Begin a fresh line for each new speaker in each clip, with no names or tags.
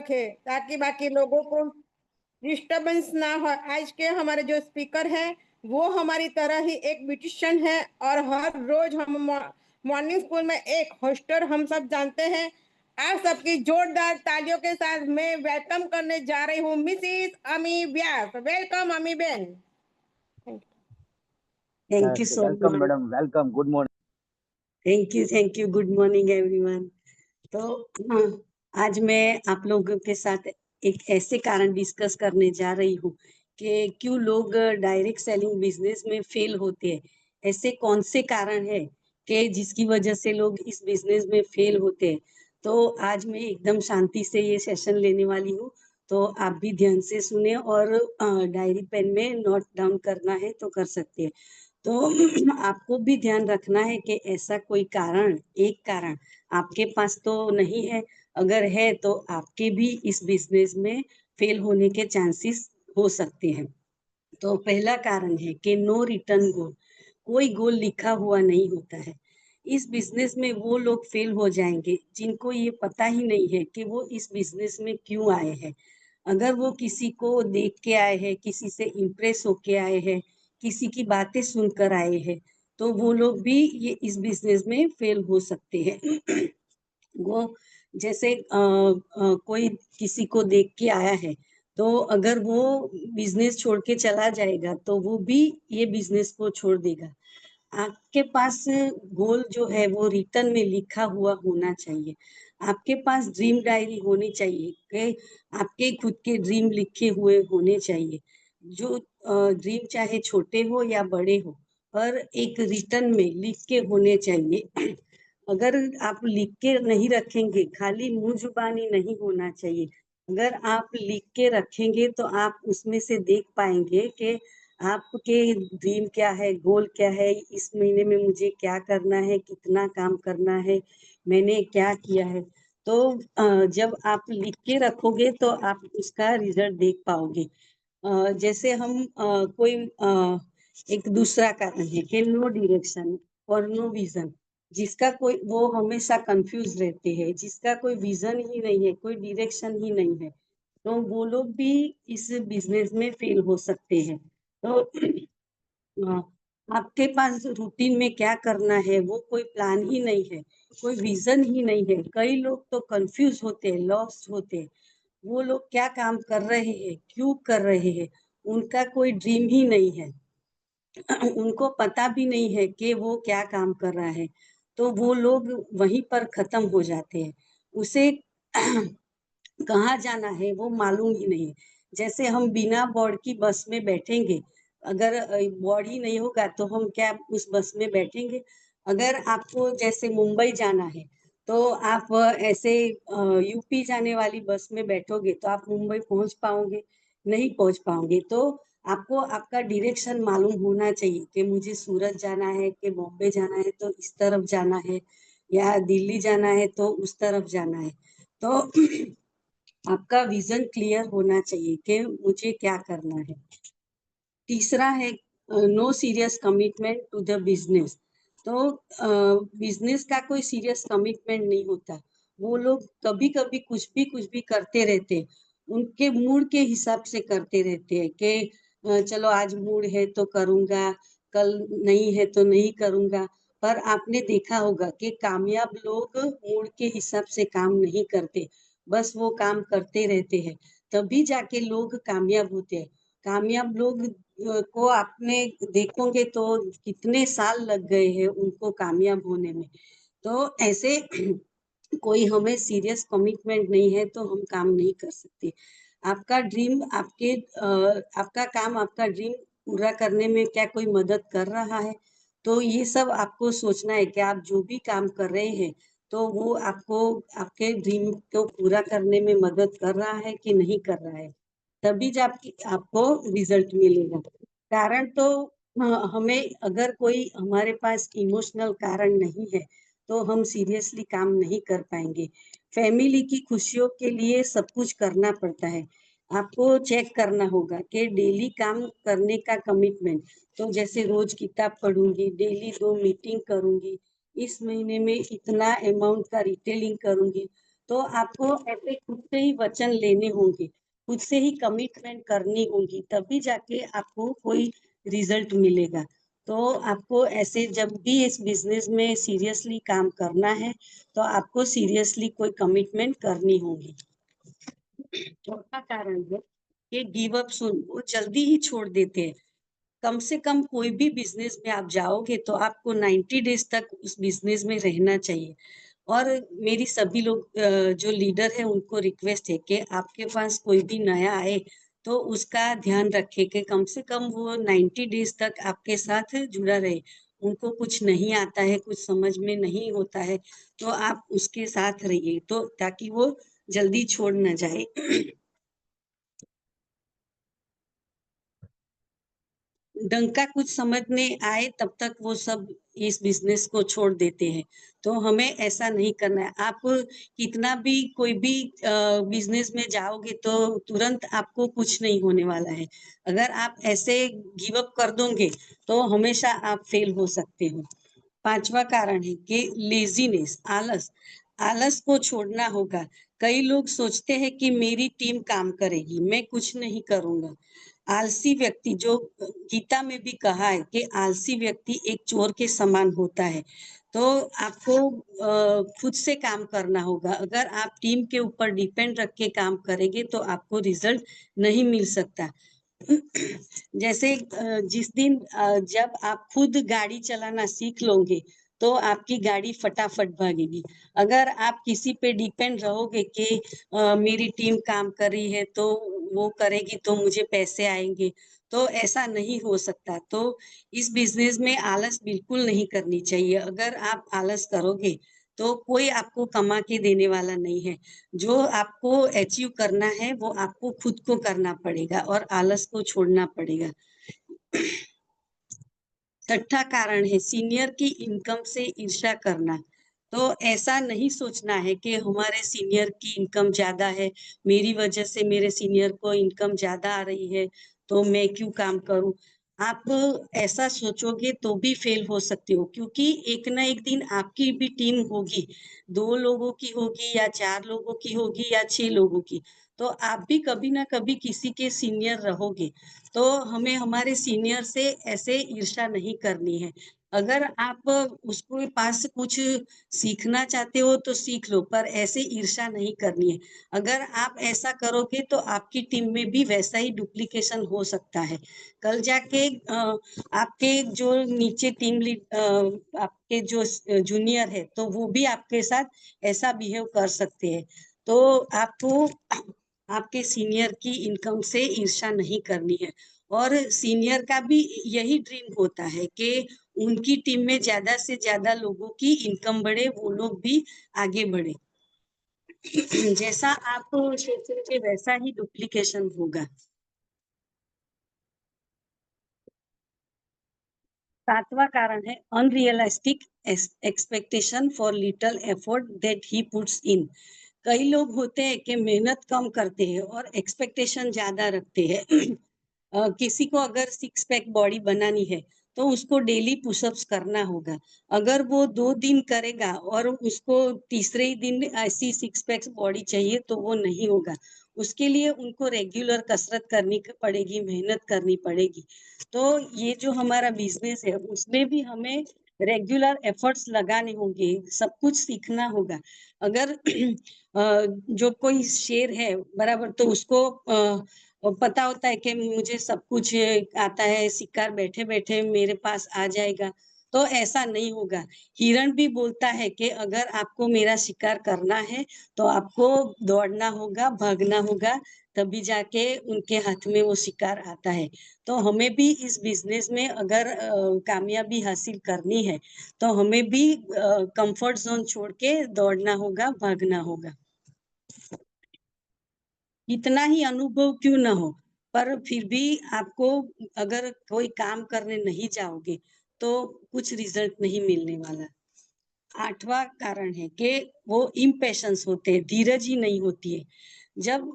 रखे ताकि बाकी लोगों को डिस्टर्बेंस ना हो। आज के हमारे जो स्पीकर है वो हमारी तरह ही एक ब्यूटिशियन है और हर रोज हम मॉर्निंग स्कूल में एक होस्टर हम सब जानते हैं। आप सबकी जोरदार तालियों के साथ मैं वेलकम करने जा रही हूँ मिसिस अमी व्यास। वेलकम अमी Ben.
Thank you so
welcome
much.
Madam, welcome, good morning.
Thank you, good morning everyone. तो आज मैं आप लोगों के साथ एक ऐसे कारण डिस्कस करने जा रही हूँ कि क्यों लोग डायरेक्ट सेलिंग बिजनेस में फेल होते हैं। ऐसे कौन से कारण है कि जिसकी वजह से लोग इस बिजनेस में फेल होते हैं। तो आज मैं एकदम शांति से ये सेशन लेने वाली हूँ, तो आप भी ध्यान से सुने और डायरी पेन में नोट डाउन करना है तो कर सकते हैं। तो आपको भी ध्यान रखना है कि ऐसा कोई कारण, एक कारण आपके पास तो नहीं है। अगर है तो आपके भी इस बिजनेस में फेल होने के चांसेस हो सकते हैं। तो पहला कारण है कि नो रिटर्न गोल, कोई गोल लिखा हुआ नहीं होता है। इस बिजनेस में वो लोग फेल हो जाएंगे जिनको ये पता ही नहीं है कि वो इस बिजनेस में क्यों आए हैं। अगर वो किसी को देख के आए हैं, किसी से इम्प्रेस होके आए हैं, किसी की बातें सुनकर आए हैं, तो वो लोग भी ये इस बिजनेस में फेल हो सकते हैं। वो जैसे कोई किसी को देख के आया है, तो अगर वो बिजनेस छोड़ के चला जाएगा तो वो भी ये बिजनेस को छोड़ देगा। आपके पास गोल जो है वो रिटर्न में लिखा हुआ होना चाहिए। आपके पास ड्रीम डायरी होनी चाहिए कि आपके खुद के ड्रीम लिखे हुए होने चाहिए। जो ड्रीम चाहे छोटे हो या बड़े हो, पर एक रिटर्न में लिख के होने चाहिए। अगर आप लिख के नहीं रखेंगे, खाली मुंह जुबानी नहीं होना चाहिए। अगर आप लिख के रखेंगे तो आप उसमें से देख पाएंगे कि आपके ड्रीम क्या है, गोल क्या है, इस महीने में मुझे क्या करना है, कितना काम करना है, मैंने क्या किया है। तो जब आप लिख के रखोगे तो आप उसका रिजल्ट देख पाओगे। जैसे हम कोई एक दूसरा कारण है कि नो डायरेक्शन और नो विजन। जिसका कोई, वो हमेशा कंफ्यूज रहते हैं, जिसका कोई विजन ही नहीं है, कोई डायरेक्शन ही नहीं है, तो वो लोग भी इस बिजनेस में फेल हो सकते हैं। तो आपके पास रूटीन में क्या करना है वो कोई प्लान ही नहीं है, कोई विजन ही नहीं है। कई लोग तो कंफ्यूज होते हैं, लॉस्ट होते हैं। वो लोग क्या काम कर रहे हैं, क्यों कर रहे हैं, उनका कोई ड्रीम ही नहीं है। उनको पता भी नहीं है कि वो क्या काम कर रहा है, तो वो लोग वहीं पर खत्म हो जाते हैं। उसे कहाँ जाना है वो मालूम ही नहीं। जैसे हम बिना बोर्ड की बस में बैठेंगे, अगर बोर्ड ही नहीं होगा तो हम क्या उस बस में बैठेंगे। अगर आपको जैसे मुंबई जाना है तो आप ऐसे यूपी जाने वाली बस में बैठोगे तो आप मुंबई पहुंच पाओगे? नहीं पहुंच पाओगे। तो आपको आपका डायरेक्शन मालूम होना चाहिए कि मुझे सूरत जाना है, कि बॉम्बे जाना है तो इस तरफ जाना है, या दिल्ली जाना है तो उस तरफ जाना है। तो आपका विजन क्लियर होना चाहिए कि मुझे क्या करना है। तीसरा है no serious commitment to the business. तो बिजनेस का कोई सीरियस कमिटमेंट नहीं होता। वो लोग कभी कभी कुछ भी करते रहते, उनके मूड के हिसाब से करते रहते हैं कि चलो आज मूड है तो करूंगा, कल नहीं है तो नहीं करूंगा। पर आपने देखा होगा कि कामयाब लोग मूड के हिसाब से काम नहीं करते, बस वो काम करते रहते हैं, तभी जाके लोग कामयाब होते हैं। कामयाब लोग को आपने देखोगे तो कितने साल लग गए हैं उनको कामयाब होने में। तो ऐसे कोई हमें सीरियस कमिटमेंट नहीं है तो हम काम नहीं कर सकते। आपका ड्रीम, आपका काम, आपका ड्रीम पूरा करने में क्या कोई मदद कर रहा है? तो ये सब आपको सोचना है कि आप जो भी काम कर रहे हैं तो वो आपको आपके ड्रीम को पूरा करने में मदद कर रहा है कि नहीं कर रहा है। तभी जब आपको रिजल्ट मिलेगा। कारण तो हमें, अगर कोई हमारे पास इमोशनल कारण नहीं है तो हम सीरियसली काम नहीं कर पाएंगे। फैमिली की खुशियों के लिए सब कुछ करना पड़ता है। आपको चेक करना होगा कि डेली काम करने का कमिटमेंट, तो जैसे रोज किताब पढ़ूंगी, डेली 2 मीटिंग करूंगी, इस महीने में इतना अमाउंट का रिटेलिंग करूंगी, तो आपको ऐसे खुद से ही वचन लेने होंगे, खुद से ही कमिटमेंट करनी होगी, तभी जाके आपको कोई रिजल्ट मिलेगा। तो आपको ऐसे जब भी इस बिजनेस में सीरियसली काम करना है तो आपको सीरियसली कोई कमिटमेंट करनी होगी। चौथा कारण है कि गिव अप सुन, वो जल्दी ही छोड़ देते हैं। कम से कम कोई भी बिजनेस में आप जाओगे तो आपको 90 डेज तक उस बिजनेस में रहना चाहिए। और मेरी सभी लोग जो लीडर है उनको रिक्वेस्ट है कि आपके पास कोई भी नया आए तो उसका ध्यान रखे कि कम से कम वो 90 डेज तक आपके साथ जुड़ा रहे। उनको कुछ नहीं आता है, कुछ समझ में नहीं होता है, तो आप उसके साथ रहिए तो ताकि वो जल्दी छोड़ न जाए। डंका कुछ समझ में आए तब तक वो सब इस बिजनेस को छोड़ देते हैं। तो हमें ऐसा नहीं करना है। आप कितना भी कोई भी बिजनेस में जाओगे तो तुरंत आपको कुछ नहीं होने वाला है। अगर आप ऐसे गिव अप कर दोगे तो हमेशा आप फेल हो सकते हो। पांचवा कारण है कि लेजीनेस, आलस। आलस को छोड़ना होगा। कई लोग सोचते हैं कि मेरी टीम काम करेगी, मैं कुछ नहीं करूंगा। आलसी व्यक्ति, जो गीता में भी कहा है कि आलसी व्यक्ति एक चोर के समान होता है। तो आपको खुद से काम करना होगा। अगर आप टीम के ऊपर डिपेंड रख के काम करेंगे तो आपको रिजल्ट नहीं मिल सकता। जैसे जिस दिन जब आप खुद गाड़ी चलाना सीख लोगे तो आपकी गाड़ी फटाफट भागेगी। अगर आप किसी पे डिपेंड रहोगे कि मेरी टीम काम कर रही है तो वो करेगी तो मुझे पैसे आएंगे, तो ऐसा नहीं हो सकता। तो इस बिजनेस में आलस बिल्कुल नहीं करनी चाहिए। अगर आप आलस करोगे तो कोई आपको कमा के देने वाला नहीं है। जो आपको अचीव करना है वो आपको खुद को करना पड़ेगा और आलस को छोड़ना पड़ेगा। छठा कारण है सीनियर की इनकम से ईर्ष्या करना। तो ऐसा नहीं सोचना है कि हमारे सीनियर की इनकम ज्यादा है, मेरी वजह से मेरे सीनियर को इनकम ज्यादा आ रही है तो मैं क्यों काम करूं। आप ऐसा सोचोगे तो भी फेल हो सकते हो, क्योंकि एक ना एक दिन आपकी भी टीम होगी। 2 लोगों की होगी या 4 लोगों की होगी या 6 लोगों की, तो आप भी कभी ना कभी किसी के सीनियर रहोगे। तो हमें हमारे सीनियर से ऐसे ईर्ष्या नहीं करनी है। अगर आप उसके पास कुछ सीखना चाहते हो तो सीख लो, पर ऐसे ईर्ष्या नहीं करनी है। अगर आप ऐसा करोगे तो आपकी टीम में भी वैसा ही डुप्लीकेशन हो सकता है। कल जाके आपके जो नीचे टीम लीड, आपके जो जूनियर है तो वो भी आपके साथ ऐसा बिहेव कर सकते हैं। तो आपको आपके सीनियर की इनकम से ईर्ष्या नहीं करनी है। और सीनियर का भी यही ड्रीम होता है कि उनकी टीम में ज्यादा से ज्यादा लोगों की इनकम बढ़े, वो लोग भी आगे बढ़े। जैसा आप सोचेंगे वैसा ही डुप्लीकेशन होगा। 7वां कारण है unrealistic expectation for little effort that he puts in. कई लोग होते हैं कि मेहनत कम करते हैं और एक्सपेक्टेशन ज्यादा रखते हैं। किसी को अगर 6 पैक बॉडी बनानी है तो उसको डेली पुशअप्स करना होगा। अगर वो 2 दिन करेगा और उसको तीसरे ही दिन ऐसी 6 पैक्स बॉडी चाहिए तो वो नहीं होगा। उसके लिए उनको रेगुलर कसरत करनी पड़ेगी, मेहनत करनी पड़ेगी। तो ये जो हमारा बिजनेस है उसमें भी हमें रेगुलर एफर्ट्स लगाने होंगे, सब कुछ सीखना होगा। अगर जो कोई शेर है बराबर, तो उसको पता होता है कि मुझे सब कुछ आता है, शिकार बैठे बैठे मेरे पास आ जाएगा, तो ऐसा नहीं होगा। हिरण भी बोलता है कि अगर आपको मेरा शिकार करना है तो आपको दौड़ना होगा, भागना होगा, तभी जाके उनके हाथ में वो शिकार आता है। तो हमें भी इस बिजनेस में अगर कामयाबी हासिल करनी है तो हमें भी कंफर्ट जोन छोड़ के दौड़ना होगा, भागना होगा। इतना ही अनुभव क्यों ना हो, पर फिर भी आपको अगर कोई काम करने नहीं जाओगे तो कुछ रिजल्ट नहीं मिलने वाला। 8वां कारण है कि वो इम्पेशंस होते हैं, धीरज ही नहीं होती है। जब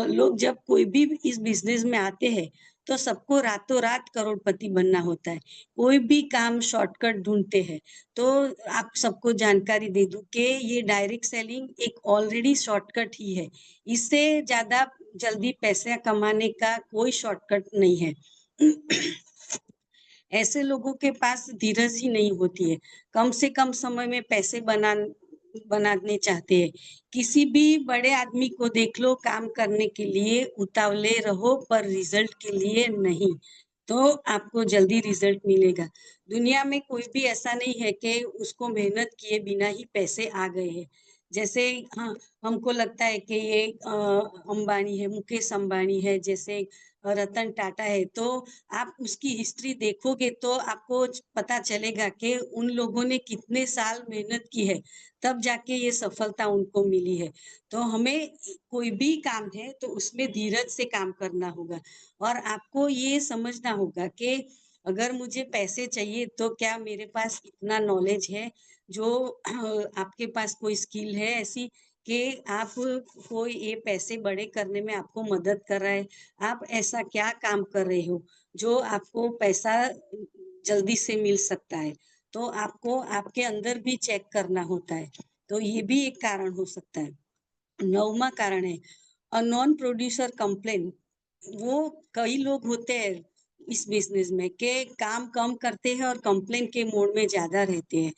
लोग जब कोई भी इस बिजनेस में आते हैं तो सबको रातों रात करोड़पति बनना होता है। कोई भी काम शॉर्टकट ढूंढते हैं। तो आप सबको जानकारी दे दूं कि ये डायरेक्ट सेलिंग एक ऑलरेडी शॉर्टकट ही है। इससे ज्यादा जल्दी पैसे कमाने का कोई शॉर्टकट नहीं है। ऐसे लोगों के पास धीरज ही नहीं होती है। कम से कम समय में पैसे बनाने चाहते हैं। किसी भी बड़े आदमी को देख लो, काम करने के लिए उतावले रहो पर रिजल्ट के लिए नहीं, तो आपको जल्दी रिजल्ट मिलेगा। दुनिया में कोई भी ऐसा नहीं है कि उसको मेहनत किए बिना ही पैसे आ गए हैं। जैसे हाँ, हमको लगता है कि ये अंबानी है, मुकेश अंबानी है, जैसे रतन टाटा है, तो आप उसकी हिस्ट्री देखोगे तो आपको पता चलेगा कि उन लोगों ने कितने साल मेहनत की है, तब जाके ये सफलता उनको मिली है। तो हमें कोई भी काम है तो उसमें धीरज से काम करना होगा। और आपको ये समझना होगा कि अगर मुझे पैसे चाहिए तो क्या मेरे पास इतना नॉलेज है, जो आपके पास कोई स्किल है ऐसी कि आप कोई ये पैसे बड़े करने में आपको मदद कर रहा है। आप ऐसा क्या काम कर रहे हो जो आपको पैसा जल्दी से मिल सकता है। तो आपको आपके अंदर भी चेक करना होता है। तो ये भी एक कारण हो सकता है। 9वां कारण है नॉन प्रोड्यूसर कंप्लेन। वो कई लोग होते हैं इस बिजनेस में के काम कम करते हैं और कंप्लेन के मोड में ज्यादा रहते हैं।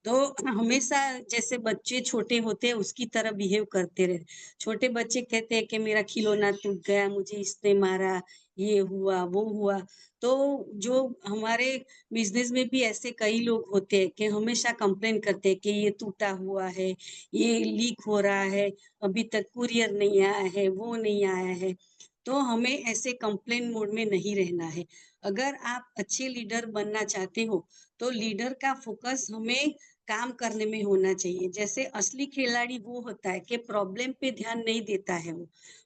तो हमेशा जैसे बच्चे छोटे होते हैं उसकी तरह बिहेव करते रहे। छोटे बच्चे कहते हैं कि मेरा खिलौना टूट गया, मुझे इसने मारा, ये हुआ वो हुआ। तो जो हमारे बिजनेस में भी ऐसे कई लोग होते हैं कि हमेशा कंप्लेन करते हैं कि ये टूटा हुआ है, ये लीक हो रहा है, अभी तक कुरियर नहीं आया है, वो नहीं आया है। तो हमें ऐसे कंप्लेन मोड में नहीं रहना है। अगर आप अच्छे लीडर बनना चाहते हो तो लीडर का फोकस हमें काम करने में होना चाहिए। जैसे असली खिलाड़ी वो होता है कि प्रॉब्लम पे ध्यान नहीं देता है,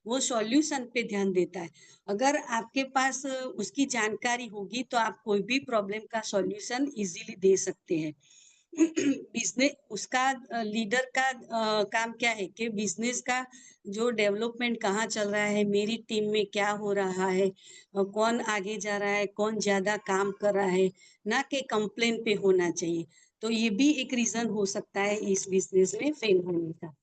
वो सॉल्यूशन पे ध्यान देता है। अगर आपके पास उसकी जानकारी होगी तो आप कोई भी प्रॉब्लम का सॉल्यूशन इजीली दे सकते हैं। बिजनेस उसका लीडर का काम क्या है कि बिजनेस का जो डेवलपमेंट कहाँ चल रहा है, मेरी टीम में क्या हो रहा है, कौन आगे जा रहा है, कौन ज्यादा काम कर रहा है, ना कि कंप्लेन पे होना चाहिए। तो ये भी एक रीजन हो सकता है इस बिजनेस में फेल होने का।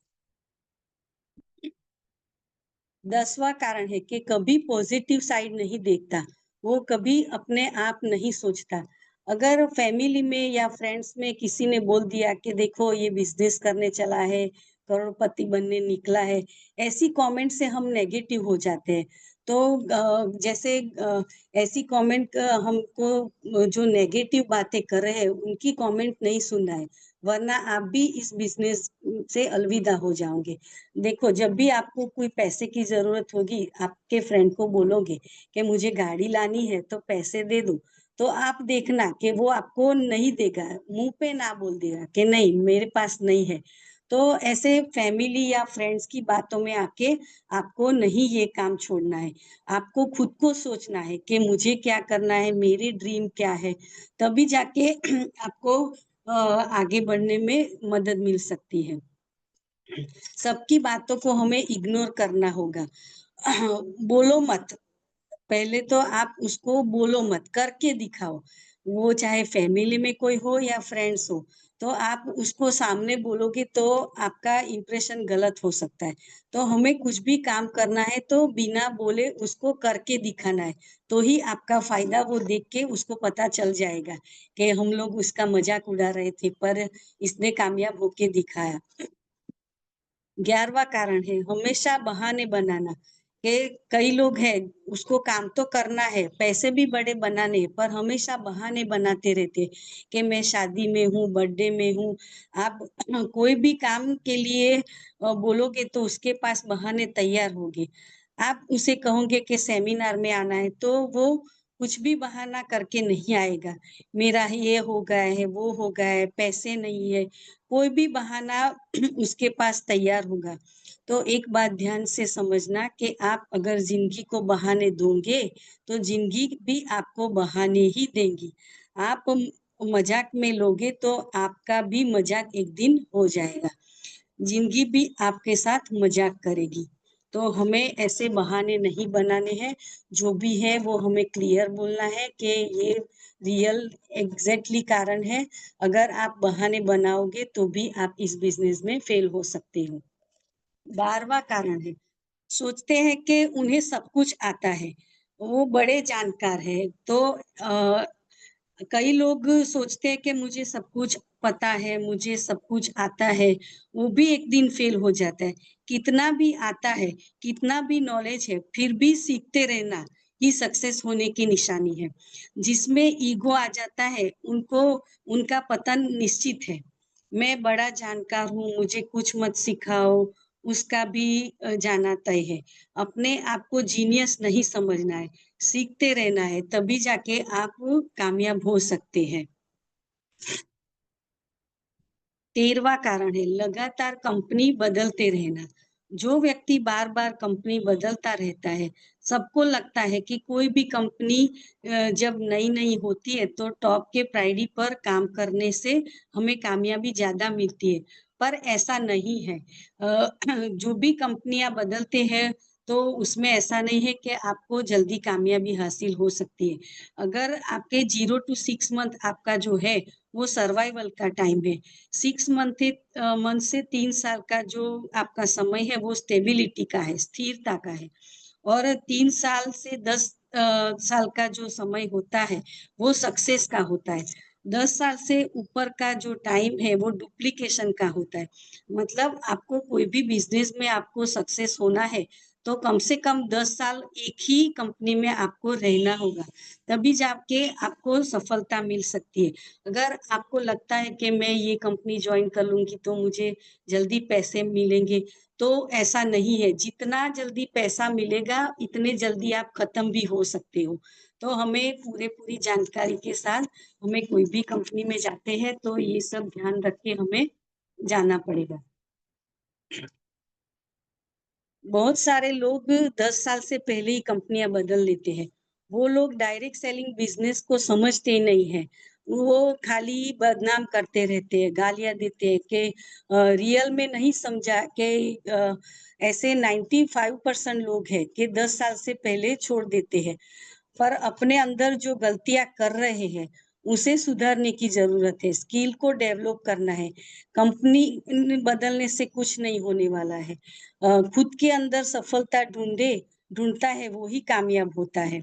10वां कारण है कि कभी पॉजिटिव साइड नहीं देखता, वो कभी अपने आप नहीं सोचता। अगर फैमिली में या फ्रेंड्स में किसी ने बोल दिया कि देखो ये बिजनेस करने चला है, करोड़पति बनने निकला है, ऐसी कमेंट से हम नेगेटिव हो जाते हैं। तो जैसे ऐसी कमेंट हमको जो नेगेटिव बातें कर रहे हैं उनकी कमेंट नहीं सुनना है, वरना आप भी इस बिजनेस से अलविदा हो जाओगे। देखो, जब भी आपको कोई पैसे की जरूरत होगी, आपके फ्रेंड को बोलोगे कि मुझे गाड़ी लानी है तो पैसे दे दो, तो आप देखना कि वो आपको नहीं देगा, मुंह पे ना बोल देगा कि नहीं मेरे पास नहीं है। तो ऐसे फैमिली या फ्रेंड्स की बातों में आके आपको नहीं ये काम छोड़ना है। आपको खुद को सोचना है कि मुझे क्या करना है, मेरे ड्रीम क्या है, तभी जाके आपको आगे बढ़ने में मदद मिल सकती है। सबकी बातों को हमें इग्नोर करना होगा। बोलो मत, पहले तो आप उसको बोलो मत, करके दिखाओ। वो चाहे फैमिली में कोई हो या फ्रेंड्स हो, तो आप उसको सामने बोलोगे तो आपका इंप्रेशन गलत हो सकता है। तो हमें कुछ भी काम करना है तो बिना बोले उसको करके दिखाना है, तो ही आपका फायदा वो देख के उसको पता चल जाएगा कि हम लोग उसका मजाक उड़ा रहे थे पर इसने कामयाब होके दिखाया। 11वां कारण है हमेशा बहाने बनाना। कि कई लोग हैं उसको काम तो करना है, पैसे भी बड़े बनाने हैं, पर हमेशा बहाने बनाते रहते कि मैं शादी में हूँ, बर्थडे में हूँ। आप कोई भी काम के लिए बोलोगे तो उसके पास बहाने तैयार होंगे। आप उसे कहोगे कि सेमिनार में आना है तो वो कुछ भी बहाना करके नहीं आएगा। मेरा ये हो गया है, वो हो गया है, पैसे नहीं है, कोई भी बहाना उसके पास तैयार होगा। तो एक बात ध्यान से समझना कि आप अगर जिंदगी को बहाने दोगे तो जिंदगी भी आपको बहाने ही देंगी। आप मजाक में लोगे तो आपका भी मजाक एक दिन हो जाएगा, जिंदगी भी आपके साथ मजाक करेगी। तो हमें ऐसे बहाने नहीं बनाने हैं, जो भी है वो हमें क्लियर बोलना है कि ये रियल एग्जैक्टली कारण है। अगर आप बहाने बनाओगे तो भी आप इस बिजनेस में फेल हो सकते हो। 12वां कारण है, सोचते हैं कि उन्हें सब कुछ आता है, वो बड़े जानकार है। तो कई लोग सोचते हैं कि मुझे सब कुछ पता है, मुझे सब कुछ आता है, वो भी एक दिन फेल हो जाता है। कितना भी आता है, कितना भी नॉलेज है, फिर भी सीखते रहना ही सक्सेस होने की निशानी है। जिसमें ईगो आ जाता है, उनका पतन निश्चित है। मैं बड़ा जानकार हूँ, मुझे कुछ मत सिखाओ, उसका भी जाना तय है। अपने आप को जीनियस नहीं समझना है, सीखते रहना है, तभी जाके आप कामयाब हो सकते हैं। 13वां कारण है, लगातार कंपनी बदलते रहना। जो व्यक्ति बार बार कंपनी बदलता रहता है, सबको लगता है कि कोई भी कंपनी जब नई नई होती है तो टॉप के प्रायोरिटी पर काम करने से हमें कामयाबी ज्यादा मिलती है, पर ऐसा नहीं है। जो भी कंपनियां बदलते हैं तो उसमें ऐसा नहीं है कि आपको जल्दी कामयाबी हासिल हो सकती है। अगर आपके 0 to 6 मंथ आपका जो है वो सर्वाइवल का टाइम है, 6 मंथ से 3 साल का जो आपका समय है वो स्टेबिलिटी का है, स्थिरता का है। और 3 साल से 10 साल का जो समय होता है वो सक्सेस का होता है। 10 साल से ऊपर का जो टाइम है वो डुप्लीकेशन का होता है। मतलब आपको कोई भी बिजनेस में आपको सक्सेस होना है तो कम से कम 10 साल एक ही कंपनी में आपको रहना होगा, तभी जाके आपको सफलता मिल सकती है। अगर आपको लगता है कि मैं ये कंपनी ज्वाइन कर लूंगी तो मुझे जल्दी पैसे मिलेंगे, तो ऐसा नहीं है। जितना जल्दी पैसा मिलेगा इतने जल्दी आप खत्म भी हो सकते हो। तो हमें पूरी जानकारी के साथ हमें कोई भी कंपनी में जाते हैं तो ये सब ध्यान रख के हमें जाना पड़ेगा। बहुत सारे लोग 10 साल से पहले ही कंपनियां बदल लेते हैं। वो लोग डायरेक्ट सेलिंग बिजनेस को समझते ही नहीं है, वो खाली बदनाम करते रहते हैं, गालियां देते हैं कि रियल में नहीं समझा कि ऐसे 95% लोग हैं कि 10 साल से पहले छोड़ देते हैं। पर अपने अंदर जो गलतियां कर रहे हैं उसे सुधारने की जरूरत है, स्किल को डेवलप करना है। कंपनी बदलने से कुछ नहीं होने वाला है। खुद के अंदर सफलता ढूंढता है वो ही कामयाब होता है।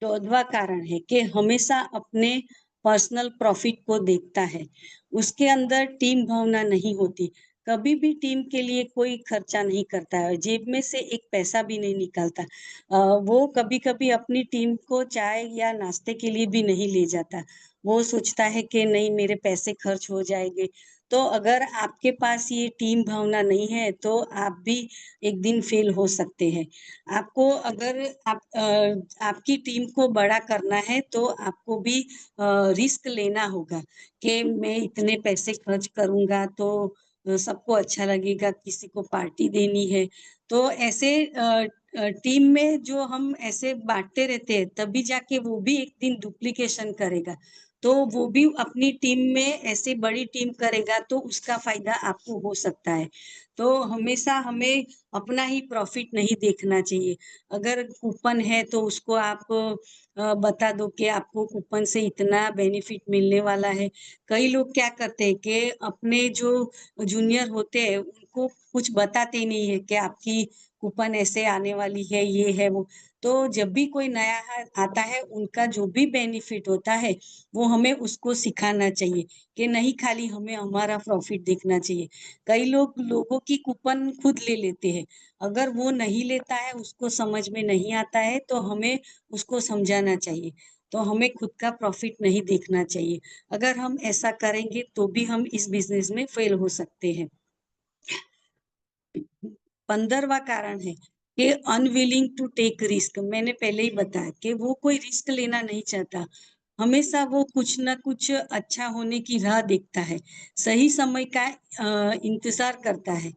14वां कारण है कि हमेशा अपने पर्सनल प्रॉफिट को देखता है, उसके अंदर टीम भावना नहीं होती। कभी भी टीम के लिए कोई खर्चा नहीं करता है, जेब में से एक पैसा भी नहीं निकालता। वो कभी कभी अपनी टीम को चाय या नाश्ते के लिए भी नहीं ले जाता। वो सोचता है कि नहीं, मेरे पैसे खर्च हो जाएंगे। तो अगर आपके पास ये टीम भावना नहीं है तो आप भी एक दिन फेल हो सकते हैं। आपको अगर आपकी टीम को बड़ा करना है तो आपको भी रिस्क लेना होगा कि मैं इतने पैसे खर्च करूंगा तो सबको अच्छा लगेगा, किसी को पार्टी देनी है। तो ऐसे टीम में जो हम ऐसे बांटते रहते हैं तभी जाके वो भी एक दिन डुप्लीकेशन करेगा, तो वो भी अपनी टीम में ऐसे बड़ी टीम करेगा तो उसका फायदा आपको हो सकता है। तो हमेशा हमें अपना ही प्रॉफिट नहीं देखना चाहिए। अगर कूपन है तो उसको आप बता दो कि आपको कूपन से इतना बेनिफिट मिलने वाला है। कई लोग क्या करते हैं कि अपने जो जूनियर होते हैं उनको कुछ बताते ही नहीं है कि आपकी कूपन ऐसे आने वाली है, ये है वो। तो जब भी कोई नया आता है उनका जो भी बेनिफिट होता है वो हमें उसको सिखाना चाहिए कि नहीं खाली हमें हमारा प्रॉफिट देखना चाहिए। कई लोगों की कूपन खुद ले लेते हैं। अगर वो नहीं लेता है, उसको समझ में नहीं आता है तो हमें उसको समझाना चाहिए। तो हमें खुद का प्रॉफिट नहीं देखना चाहिए। अगर हम ऐसा करेंगे तो भी हम इस बिजनेस में फेल हो सकते हैं। 15वां कारण है कि अनविलिंग टू टेक रिस्क। मैंने पहले ही बताया कि वो कोई रिस्क लेना नहीं चाहता। हमेशा वो कुछ ना कुछ अच्छा होने की राह देखता है, सही समय का इंतजार करता है,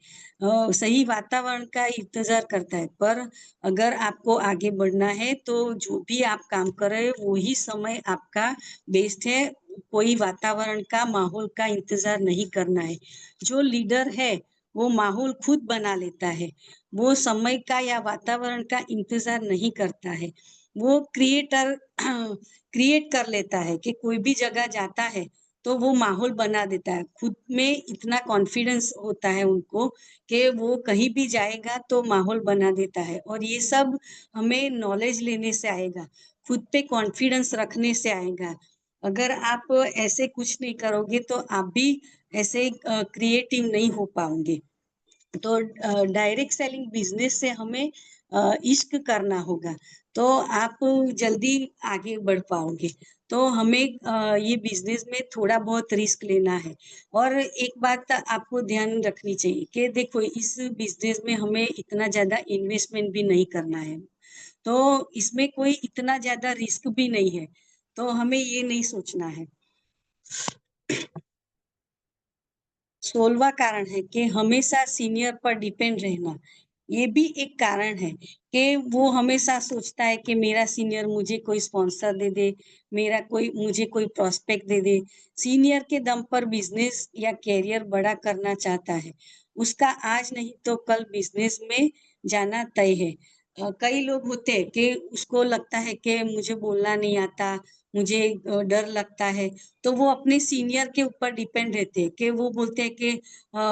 सही वातावरण का इंतजार करता है। पर अगर आपको आगे बढ़ना है तो जो भी आप काम कर रहे हो वो ही समय आपका बेस्ट है। कोई वातावरण का, माहौल का इंतजार नहीं करना है। जो लीडर है वो माहौल खुद बना लेता है। वो समय का या वातावरण का इंतजार नहीं करता है। वो क्रिएट कर लेता है कि कोई भी जगह जाता है तो वो माहौल बना देता है। खुद में इतना कॉन्फिडेंस होता है उनको कि वो कहीं भी जाएगा तो माहौल बना देता है। और ये सब हमें नॉलेज लेने से आएगा, खुद पे कॉन्फिडेंस रखने से आएगा। अगर आप ऐसे कुछ नहीं करोगे तो आप भी ऐसे क्रिएटिव नहीं हो पाओगे। तो डायरेक्ट सेलिंग बिजनेस से हमें इश्क करना होगा तो आप जल्दी आगे बढ़ पाओगे। तो हमें ये बिजनेस में थोड़ा बहुत रिस्क लेना है। और एक बात आपको ध्यान रखनी चाहिए कि देखो इस बिजनेस में हमें इतना ज्यादा इन्वेस्टमेंट भी नहीं करना है, तो इसमें कोई इतना ज्यादा रिस्क भी नहीं है, तो हमें ये नहीं सोचना है। 16वां कारण है कि हमेशा सीनियर पर डिपेंड रहना। ये भी एक कारण है कि वो हमेशा सोचता है कि मेरा सीनियर मुझे कोई स्पॉन्सर दे दे, मुझे कोई प्रोस्पेक्ट दे दे। सीनियर के दम पर बिजनेस या कैरियर बड़ा करना चाहता है। उसका आज नहीं तो कल बिजनेस में जाना तय है। कई लोग होते हैं कि उसको लगता है कि मुझे बोलना नहीं आता, मुझे डर लगता है, तो वो अपने सीनियर के ऊपर डिपेंड रहते हैं कि वो बोलते हैं कि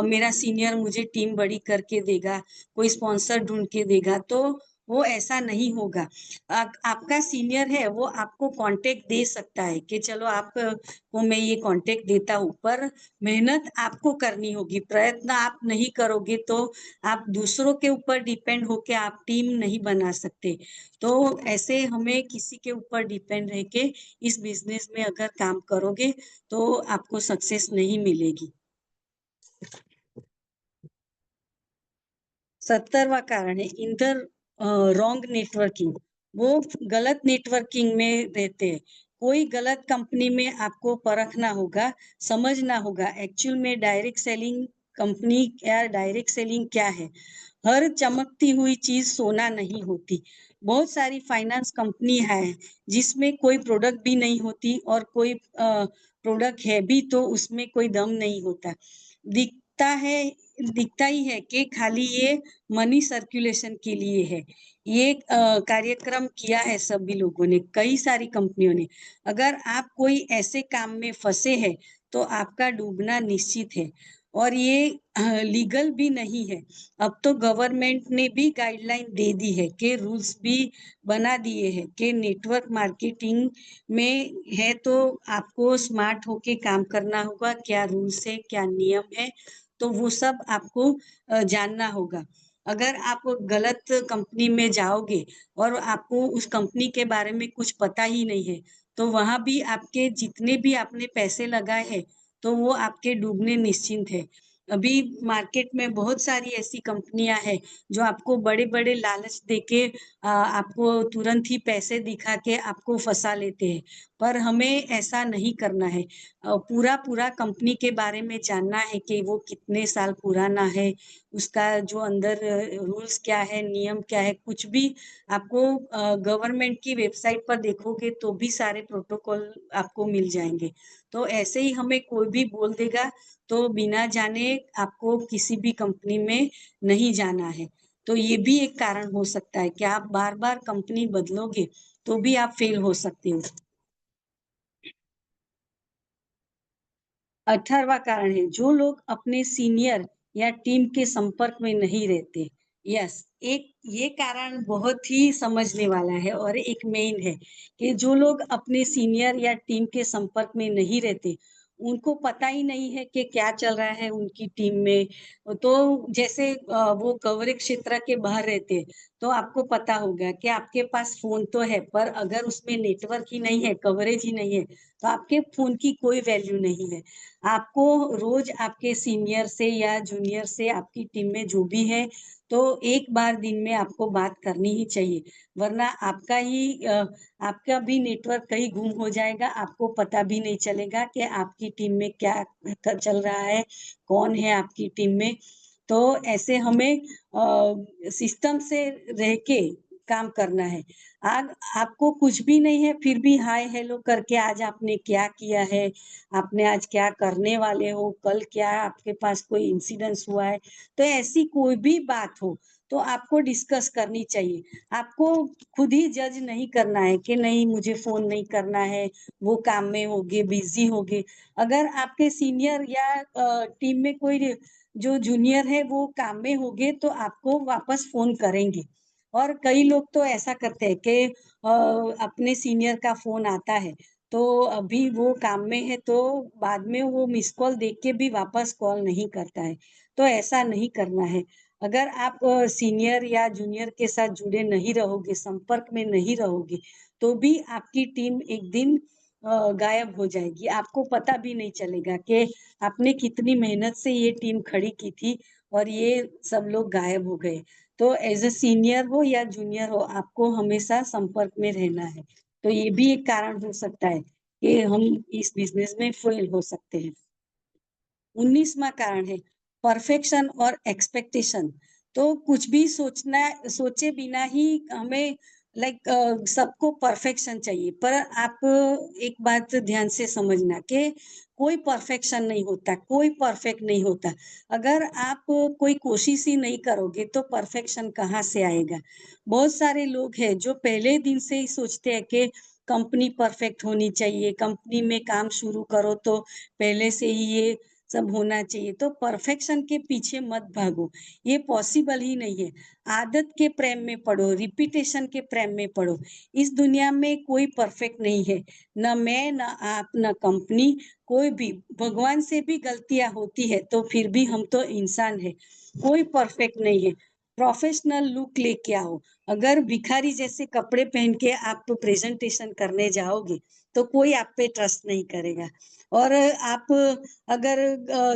मेरा सीनियर मुझे टीम बड़ी करके देगा, कोई स्पॉन्सर ढूंढ के देगा। तो वो ऐसा नहीं होगा। आपका सीनियर है वो आपको कांटेक्ट दे सकता है कि चलो आपको मैं ये कांटेक्ट देता हूँ, पर मेहनत आपको करनी होगी। प्रयत्न आप नहीं करोगे तो आप दूसरों के ऊपर डिपेंड होके आप टीम नहीं बना सकते। तो ऐसे हमें किसी के ऊपर डिपेंड रह के इस बिजनेस में अगर काम करोगे तो आपको सक्सेस नहीं मिलेगी। 17वां कारण है इंटर रॉन्ग नेटवर्किंग। वो गलत नेटवर्किंग में रहते हैं। कोई गलत कंपनी में आपको परखना होगा, समझना होगा एक्चुअल में डायरेक्ट सेलिंग कंपनी या डायरेक्ट सेलिंग क्या है। हर चमकती हुई चीज सोना नहीं होती। बहुत सारी फाइनेंस कंपनी है जिसमें कोई प्रोडक्ट भी नहीं होती, और कोई प्रोडक्ट है भी तो उसमें कोई दम नहीं होता। दिखता है दिखता ही है कि खाली ये मनी सर्कुलेशन के लिए है। ये कार्यक्रम किया है सभी लोगों ने, कई सारी कंपनियों ने। अगर आप कोई ऐसे काम में फंसे हैं तो आपका डूबना निश्चित है, और ये लीगल भी नहीं है। अब तो गवर्नमेंट ने भी गाइडलाइन दे दी है कि रूल्स भी बना दिए हैं कि नेटवर्क मार्केटिंग में है तो आपको स्मार्ट होके काम करना होगा। क्या रूल्स है, क्या नियम है, तो वो सब आपको जानना होगा। अगर आप गलत कंपनी में जाओगे और आपको उस कंपनी के बारे में कुछ पता ही नहीं है, तो वहां भी आपके जितने भी आपने पैसे लगाए हैं तो वो आपके डूबने निश्चिंत है। अभी मार्केट में बहुत सारी ऐसी कंपनियां हैं जो आपको बड़े बड़े लालच देके आपको तुरंत ही पैसे दिखा के आपको फंसा लेते हैं। पर हमें ऐसा नहीं करना है। पूरा पूरा कंपनी के बारे में जानना है कि वो कितने साल पुराना है, उसका जो अंदर रूल्स क्या है, नियम क्या है। कुछ भी आपको गवर्नमेंट की वेबसाइट पर देखोगे तो भी सारे प्रोटोकॉल आपको मिल जाएंगे। तो ऐसे ही हमें कोई भी बोल देगा तो बिना जाने आपको किसी भी कंपनी में नहीं जाना है। तो ये भी एक कारण हो सकता है कि आप बार बार कंपनी बदलोगे तो भी आप फेल हो सकते हो। 18वां कारण है जो लोग अपने सीनियर या टीम के संपर्क में नहीं रहते। यस, एक ये कारण बहुत ही समझने वाला है और एक मेन है कि जो लोग अपने सीनियर या टीम के संपर्क में नहीं रहते, उनको पता ही नहीं है कि क्या चल रहा है उनकी टीम में। तो जैसे वो कवरेज क्षेत्र के बाहर रहते हैं, तो आपको पता होगा कि आपके पास फोन तो है, पर अगर उसमें नेटवर्क ही नहीं है, कवरेज ही नहीं है, तो आपके फोन की कोई वैल्यू नहीं है। आपको रोज आपके सीनियर से या जूनियर से, आपकी टीम में जो भी है, तो एक बार दिन में आपको बात करनी ही चाहिए। वरना आपका भी नेटवर्क कहीं गुम हो जाएगा, आपको पता भी नहीं चलेगा कि आपकी टीम में क्या चल रहा है, कौन है आपकी टीम में। तो ऐसे हमें सिस्टम से रह के काम करना है। आज आपको कुछ भी नहीं है, फिर भी हाय हेलो करके आज आपने क्या किया है, आपने आज क्या करने वाले हो, कल क्या आपके पास कोई इंसिडेंस हुआ है, तो ऐसी कोई भी बात हो तो आपको डिस्कस करनी चाहिए। आपको खुद ही जज नहीं करना है कि नहीं मुझे फोन नहीं करना है, वो काम में होगे, बिजी होगे। अगर आपके सीनियर या टीम में कोई जो जूनियर है वो काम में होगे तो आपको वापस फोन करेंगे। और कई लोग तो ऐसा करते हैं कि अपने सीनियर का फोन आता है तो अभी वो काम में है तो बाद में वो मिस कॉल देख के भी वापस कॉल नहीं करता है। तो ऐसा नहीं करना है। अगर आप सीनियर या जूनियर के साथ जुड़े नहीं रहोगे, संपर्क में नहीं रहोगे, तो भी आपकी टीम एक दिन गायब हो जाएगी। आपको पता भी नहीं चलेगा कि आपने कितनी मेहनत से ये टीम खड़ी की थी और ये सब लोग गायब हो गए। तो एज अ सीनियर हो या जूनियर हो, आपको हमेशा संपर्क में रहना है। तो ये भी एक कारण हो सकता है कि हम इस बिजनेस में फेल हो सकते हैं। 19वां कारण है परफेक्शन और एक्सपेक्टेशन। तो कुछ भी सोचे बिना ही हमें सबको परफेक्शन चाहिए। पर आप एक बात ध्यान से समझना कि कोई परफेक्शन नहीं होता, कोई परफेक्ट नहीं होता। अगर आप कोई कोशिश ही नहीं करोगे तो परफेक्शन कहाँ से आएगा। बहुत सारे लोग हैं जो पहले दिन से ही सोचते हैं कि कंपनी परफेक्ट होनी चाहिए, कंपनी में काम शुरू करो तो पहले से ही ये सब होना चाहिए। तो परफेक्शन के पीछे मत भागो, ये पॉसिबल ही नहीं है। आदत के प्रेम में पढ़ो, रिपीटेशन के प्रेम में पढ़ो। इस दुनिया में कोई परफेक्ट नहीं है, न मैं, न आप, न कंपनी, कोई भी। भगवान से भी गलतियां होती है तो फिर भी हम तो इंसान है, कोई परफेक्ट नहीं है। प्रोफेशनल लुक लेके आओ। अगर भिखारी जैसे कपड़े पहन के आप प्रेजेंटेशन करने जाओगे तो कोई आप पे ट्रस्ट नहीं करेगा। और आप अगर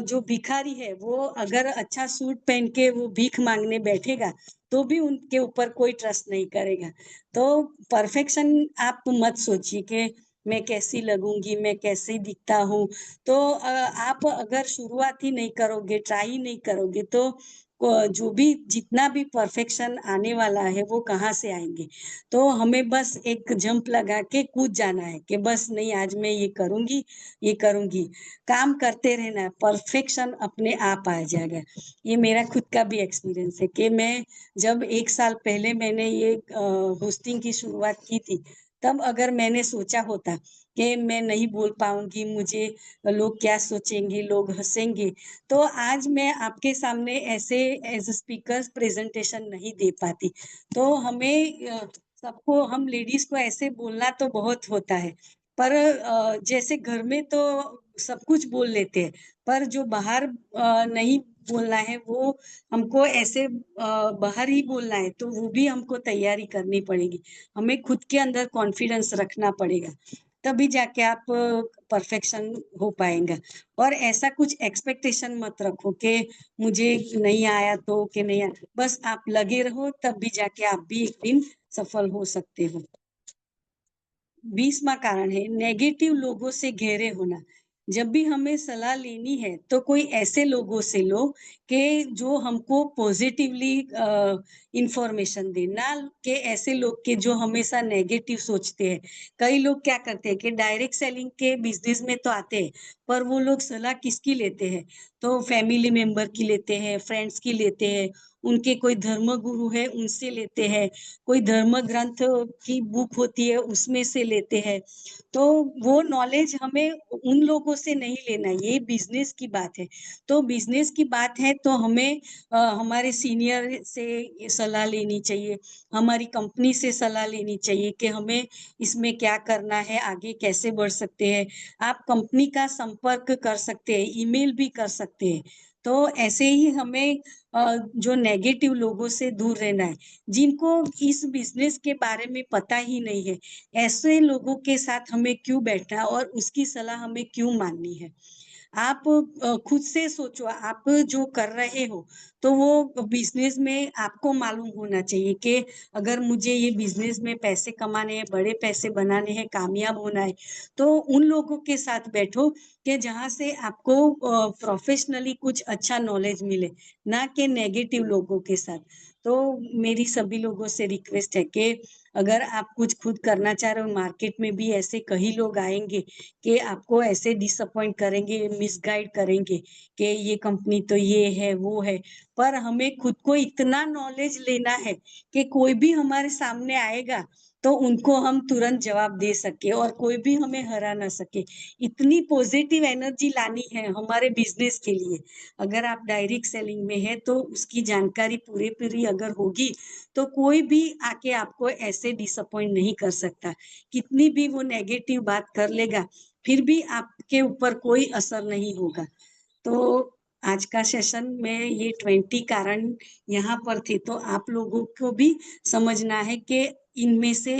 जो भिखारी है वो अगर अच्छा सूट पहन के वो भीख मांगने बैठेगा तो भी उनके ऊपर कोई ट्रस्ट नहीं करेगा। तो परफेक्शन आप मत सोचिए कि मैं कैसी लगूंगी, मैं कैसे दिखता हूँ। तो आप अगर शुरुआत ही नहीं करोगे, ट्राई नहीं करोगे तो जो भी जितना भी परफेक्शन आने वाला है वो कहाँ से आएंगे। तो हमें बस एक जंप लगा के कूद जाना है कि बस नहीं आज मैं ये करूंगी, ये करूंगी। काम करते रहना है, परफेक्शन अपने आप आ जाएगा। ये मेरा खुद का भी एक्सपीरियंस है कि मैं जब 1 साल पहले मैंने ये होस्टिंग की शुरुआत की थी, तब अगर मैंने सोचा होता कि मैं नहीं बोल पाऊंगी, मुझे लोग क्या सोचेंगे, लोग हंसेंगे, तो आज मैं आपके सामने ऐसे एज स्पीकर प्रेजेंटेशन नहीं दे पाती। तो हमें सबको, हम लेडीज को ऐसे बोलना तो बहुत होता है, पर जैसे घर में तो सब कुछ बोल लेते हैं, पर जो बाहर नहीं बोलना है वो हमको ऐसे बाहर ही बोलना है, तो वो भी हमको तैयारी करनी पड़ेगी। हमें खुद के अंदर कॉन्फिडेंस रखना पड़ेगा, तभी जाके आप परफेक्शन हो पाएगा। और ऐसा कुछ एक्सपेक्टेशन मत रखो कि मुझे नहीं आया तो कि नहीं आया, बस आप लगे रहो, तब भी जाके आप भी एक दिन सफल हो सकते हो। 20वां कारण है नेगेटिव लोगों से घेरे होना। जब भी हमें सलाह लेनी है तो कोई ऐसे लोगों से लो कि जो हमको पॉजिटिवली इंफॉर्मेशन दे, ना कि ऐसे लोग के जो हमेशा नेगेटिव सोचते हैं। कई लोग क्या करते हैं कि डायरेक्ट सेलिंग के बिजनेस में तो आते हैं, पर वो लोग सलाह किसकी लेते हैं, तो फैमिली मेंबर की लेते हैं, फ्रेंड्स की लेते हैं, उनके कोई धर्म गुरु है उनसे लेते हैं, कोई धर्म ग्रंथ की बुक होती है उसमें से लेते हैं। तो वो नॉलेज हमें उन लोगों से नहीं लेना, ये बिजनेस की बात है। तो बिजनेस की बात है तो हमें हमारे सीनियर से सलाह लेनी चाहिए, हमारी कंपनी से सलाह लेनी चाहिए कि हमें इसमें क्या करना है, आगे कैसे बढ़ सकते हैं। आप कंपनी का संपर्क कर सकते हैं, ईमेल भी कर सकते हैं। तो ऐसे ही हमें जो नेगेटिव लोगों से दूर रहना है, जिनको इस बिजनेस के बारे में पता ही नहीं है, ऐसे लोगों के साथ हमें क्यों बैठना और उसकी सलाह हमें क्यों माननी है। आप खुद से सोचो, आप जो कर रहे हो तो वो बिजनेस में आपको मालूम होना चाहिए कि अगर मुझे ये बिजनेस में पैसे कमाने हैं, बड़े पैसे बनाने हैं, कामयाब होना है, तो उन लोगों के साथ बैठो कि जहाँ से आपको प्रोफेशनली कुछ अच्छा नॉलेज मिले, ना कि नेगेटिव लोगों के साथ। तो मेरी सभी लोगों से रिक्वेस्ट है कि अगर आप कुछ खुद करना चाह रहे हो, मार्केट में भी ऐसे कई लोग आएंगे कि आपको ऐसे डिसअपॉइंट करेंगे, मिसगाइड करेंगे कि ये कंपनी तो ये है वो है, पर हमें खुद को इतना नॉलेज लेना है कि कोई भी हमारे सामने आएगा तो उनको हम तुरंत जवाब दे सके और कोई भी हमें हरा ना सके। इतनी पॉजिटिव एनर्जी लानी है हमारे बिजनेस के लिए। अगर आप डायरेक्ट सेलिंग में है तो उसकी जानकारी पूरी अगर होगी तो कोई भी आके आपको ऐसे डिसअपॉइंट नहीं कर सकता। कितनी भी वो नेगेटिव बात कर लेगा फिर भी आपके ऊपर कोई असर नहीं होगा। तो आज का सेशन में ये 20 कारण यहाँ पर थे, तो आप लोगों को भी समझना है कि इनमें से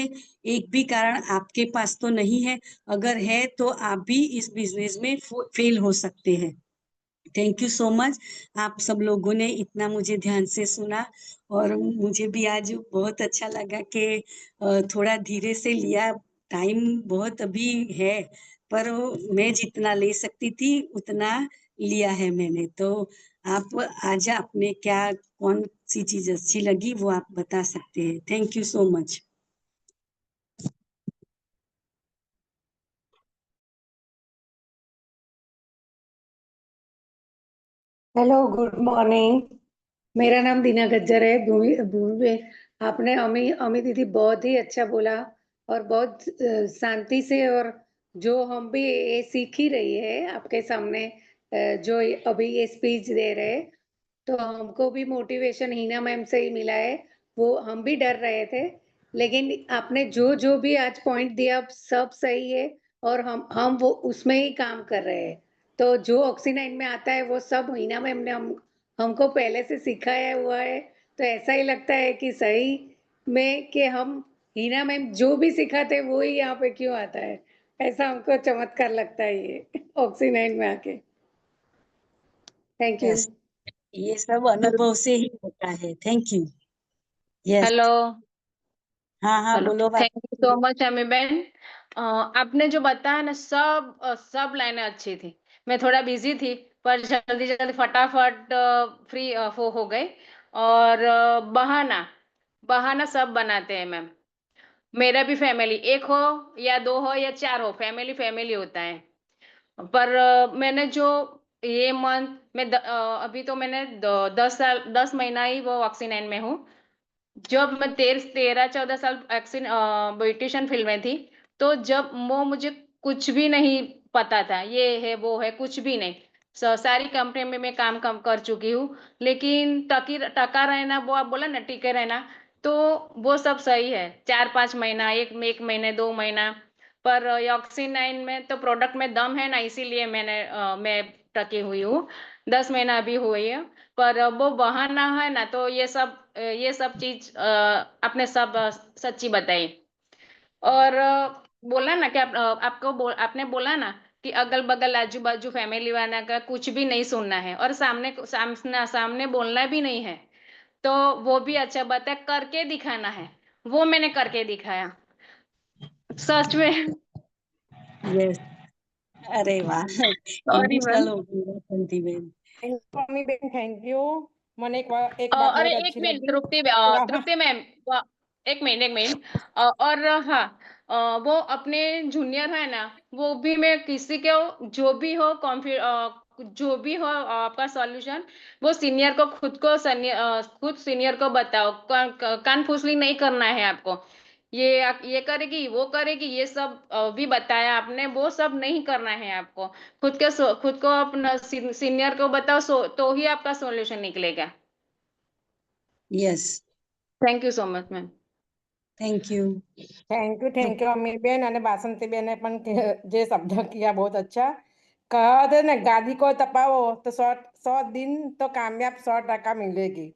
एक भी कारण आपके पास तो नहीं है। अगर है तो आप भी इस बिजनेस में फेल हो सकते हैं। Thank you so much. आप सब लोगों ने इतना मुझे ध्यान से सुना और मुझे भी आज बहुत अच्छा लगा कि थोड़ा धीरे से लिया। टाइम बहुत अभी है पर मैं जितना ले सकती थी उतना लिया है मैंने। तो आप आज आपने क्या कौन सी चीज अच्छी लगी वो आप बता सकते हैं। Thank you so much.
Hello, good morning. मेरा नाम दीना गज्जर है। भूमि भूमि आपने अमी दीदी बहुत ही अच्छा बोला और बहुत शांति से, और जो हम भी ये सीख ही रही है आपके सामने, जो अभी ये स्पीच दे रहे, तो हमको भी मोटिवेशन हीना मैम से ही मिला है। वो हम भी डर रहे थे, लेकिन आपने जो जो भी आज पॉइंट दिया सब सही है और हम वो उसमें ही काम कर रहे हैं। तो जो ऑक्सीनाइन में आता है वो सब हीना मैम ने हमको पहले से सिखाया हुआ है। तो ऐसा ही लगता है कि सही में कि हम हीना मैम जो भी सिखाते वो ही यहाँ पे क्यों आता है, ऐसा हमको चमत्कार लगता है ये ऑक्सीनाइन में आके। Thank you.
यस, ये सब अनुभव से ही होता है। Thank you. यस।
हेलो।
हाँ हाँ
हेलो,
बोलो बात।
थैंक यू सो मच अमी बहन। आपने जो बताया ना सब लाइनें अच्छी थी। मैं थोड़ा बिजी थी पर जल्दी जल्दी फटाफट फ्री हो गए। और बहाना बहाना सब बनाते हैं मैम। मेरा भी फैमिली एक हो या दो हो या चार हो, फैमिली फैमिली होता है। पर मैंने जो ये मंथ में अभी तो मैंने 10 महीना ही वो ऑक्सीनाइन में हूँ। जब मैं 13-14 साल ब्यूटिशियन फील्ड में थी, तो जब वो मुझे कुछ भी नहीं पता था, ये है वो है कुछ भी नहीं। सारी कंपनी में मैं काम कर चुकी हूँ, लेकिन टका रहना, वो आप बोला ना टिके रहना, तो वो सब सही है। 4-5 महीना, एक महीने 2 महीना, पर ऑक्सीनाइन में तो प्रोडक्ट में दम है ना, इसीलिए मैं टकी हुई हूँ। 10 महीना अभी हुई है। पर वो बहाना है ना, तो ये सब चीज आपने सब सच्ची बताई। और बोला ना कि आपने बोला ना कि अगल बगल आजू बाजू फैमिली वाला का कुछ भी नहीं सुनना है और सामने बोलना भी नहीं है। तो वो भी अच्छा बात है, करके दिखाना है। वो मैंने करके दिखाया सच में।
यस। अरे वाह,
सॉरी
इमोशनल
मैम।
हो गई बसंती बहन।
थैंक यू मम्मी बहन, थैंक यू। मैंने एक बात
अरे
बहुत
एक
अच्छी
मिनट
लगी। हाँ,
तृप्ति मैम, एक मिनट। और हाँ, वो अपने जूनियर है ना, वो भी मैं किसी को जो भी हो जो भी हो आपका सॉल्यूशन, वो सीनियर को खुद सीनियर को बताओ। कान फुसली नहीं करना है आपको। ये करेगी वो करेगी ये सब भी बताया आपने, वो सब नहीं करना है आपको। खुद को अपना सीनियर को बताओ, तो ही आपका सॉल्यूशन निकलेगा।
Yes,
thank you so much ma'am.
Thank you.
Thank you Amir ben અને બાસંતી બેને પણ જે શબ્દ કિયા बहुत अच्छा। कहते ना गादी को तपाओ तो 100 दिन तो कामयाब 100% मिलेगी।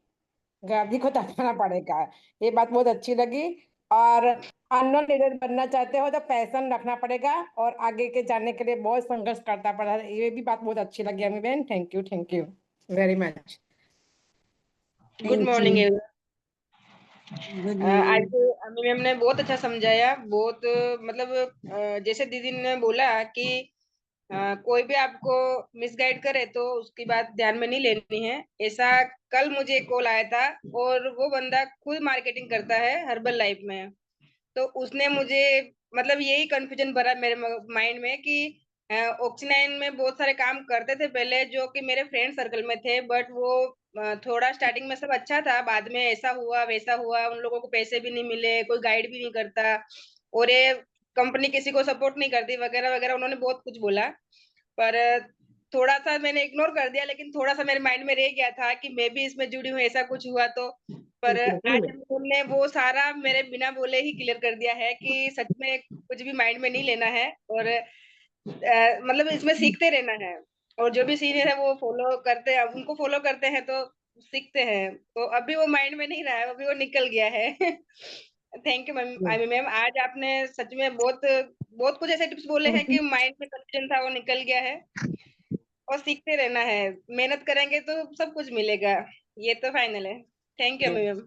गादी को तपाना पड़ेगा, ये बात बहुत अच्छी लगी। और अननोन लीडर बनना चाहते हो तो पैशन रखना पड़ेगा और आगे के जाने के लिए बहुत संघर्ष करता पड़ा, ये भी बात बहुत अच्छी लगी अमी बहन। Thank you very much.
Good
thank you.
Morning everyone.
Good
आज
મોર્નિંગ।
अम्मी मैम ने बहुत अच्छा समझाया। बहुत मतलब जैसे दीदी ने बोला कि कोई भी आपको मिसगाइड करे तो उसकी बात ध्यान में नहीं लेनी है। ऐसा कल मुझे एक कॉल आया था, और वो बंदा खुद मार्केटिंग करता है हर्बल लाइफ में। तो उसने मुझे मतलब यही कंफ्यूजन भरा मेरे माइंड में कि ऑक्सीनाइन में बहुत सारे काम करते थे पहले, जो कि मेरे फ्रेंड सर्कल में थे, बट वो थोड़ा स्टार्टिंग में सब अच्छा था, बाद में ऐसा हुआ वैसा हुआ, उन लोगों को पैसे भी नहीं मिले, कोई गाइड भी नहीं करता, और ये कंपनी किसी को सपोर्ट नहीं करती वगैरह वगैरह, उन्होंने बहुत कुछ बोला। पर थोड़ा सा मैंने इग्नोर कर दिया, लेकिन थोड़ा सा मेरे माइंड में रह गया था कि मैं भी इसमें जुड़ी हूँ, ऐसा कुछ हुआ तो। पर आज उन्होंने वो सारा मेरे बिना बोले ही क्लियर कर दिया है कि सच में कुछ भी माइंड में नहीं लेना है, और मतलब इसमें सीखते रहना है, और जो भी सीनियर है वो फॉलो करते हैं, उनको फॉलो करते हैं तो सीखते हैं। तो अभी वो माइंड में नहीं रहा है, अभी वो निकल गया है। Thank you ma'am, I ma'am, आज आपने सच में बहुत बहुत कुछ ऐसे टिप्स बोले हैं कि माइंड में कंफ्यूजन था वो निकल गया है। और सीखते रहना है, मेहनत करेंगे तो सब कुछ मिलेगा, ये तो फाइनल है। Thank you ma'am.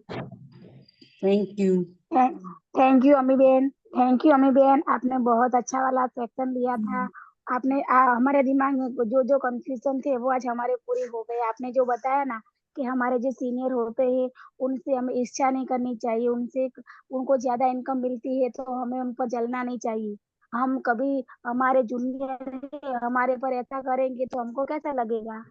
Thank you.
Thank you अम्मी बेन, थैंक यू अम्मी बेन, आपने बहुत अच्छा वाला सेक्शन लिया था। आपने हमारे दिमाग में जो जो कंफ्यूजन थे वो आज हमारे पूरे हो गए। आपने जो बताया ना कि हमारे जो सीनियर होते हैं उनसे हमें ईर्ष्या नहीं करनी चाहिए, उनसे उनको ज्यादा इनकम मिलती है तो हमें उन पर जलना नहीं चाहिए। हम कभी हमारे जूनियर हमारे पर ऐसा करेंगे तो हमको कैसा लगेगा।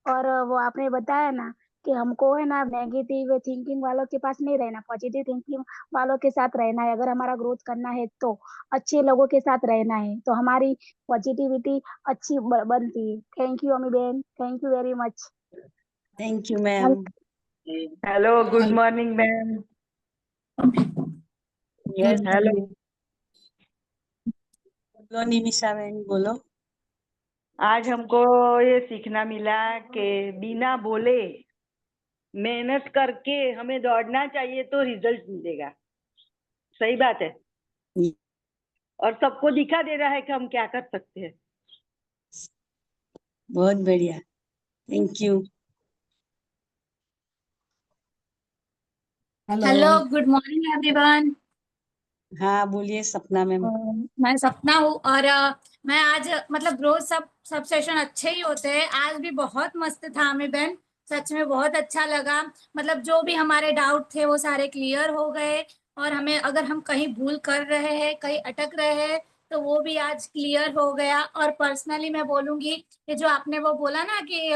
और वो आपने बताया ना कि हमको है ना नेगेटिव थिंकिंग वालों के पास नहीं रहना, पॉजिटिव थिंकिंग वालों के साथ रहना है। अगर हमारा ग्रोथ करना है तो अच्छे लोगों के साथ रहना है तो हमारी पॉजिटिविटी अच्छी बनती है। थैंक यू अमी Ben, thank you very much.
Thank you ma'am.
Hello, good morning ma'am.
Yes
hello.
बोलो निमिषा मैम, बोलो।
आज हमको ये सीखना मिला कि बिना बोले मेहनत करके हमें दौड़ना चाहिए तो रिजल्ट मिलेगा। सही बात है, और सबको दिखा दे रहा है कि हम क्या कर सकते हैं।
बहुत बढ़िया, thank you.
Hello, good morning everyone.
हाँ बोलिए सपना मैम।
मैं सपना हूँ और मैं आज मतलब रोज सब सेशन अच्छे ही होते हैं, आज भी बहुत मस्त था हमें बहन, सच में बहुत अच्छा लगा। मतलब जो भी हमारे डाउट थे वो सारे क्लियर हो गए, और हमें अगर हम कहीं भूल कर रहे हैं कहीं अटक रहे हैं तो वो भी आज क्लियर हो गया। और पर्सनली मैं बोलूंगी कि जो आपने वो बोला ना कि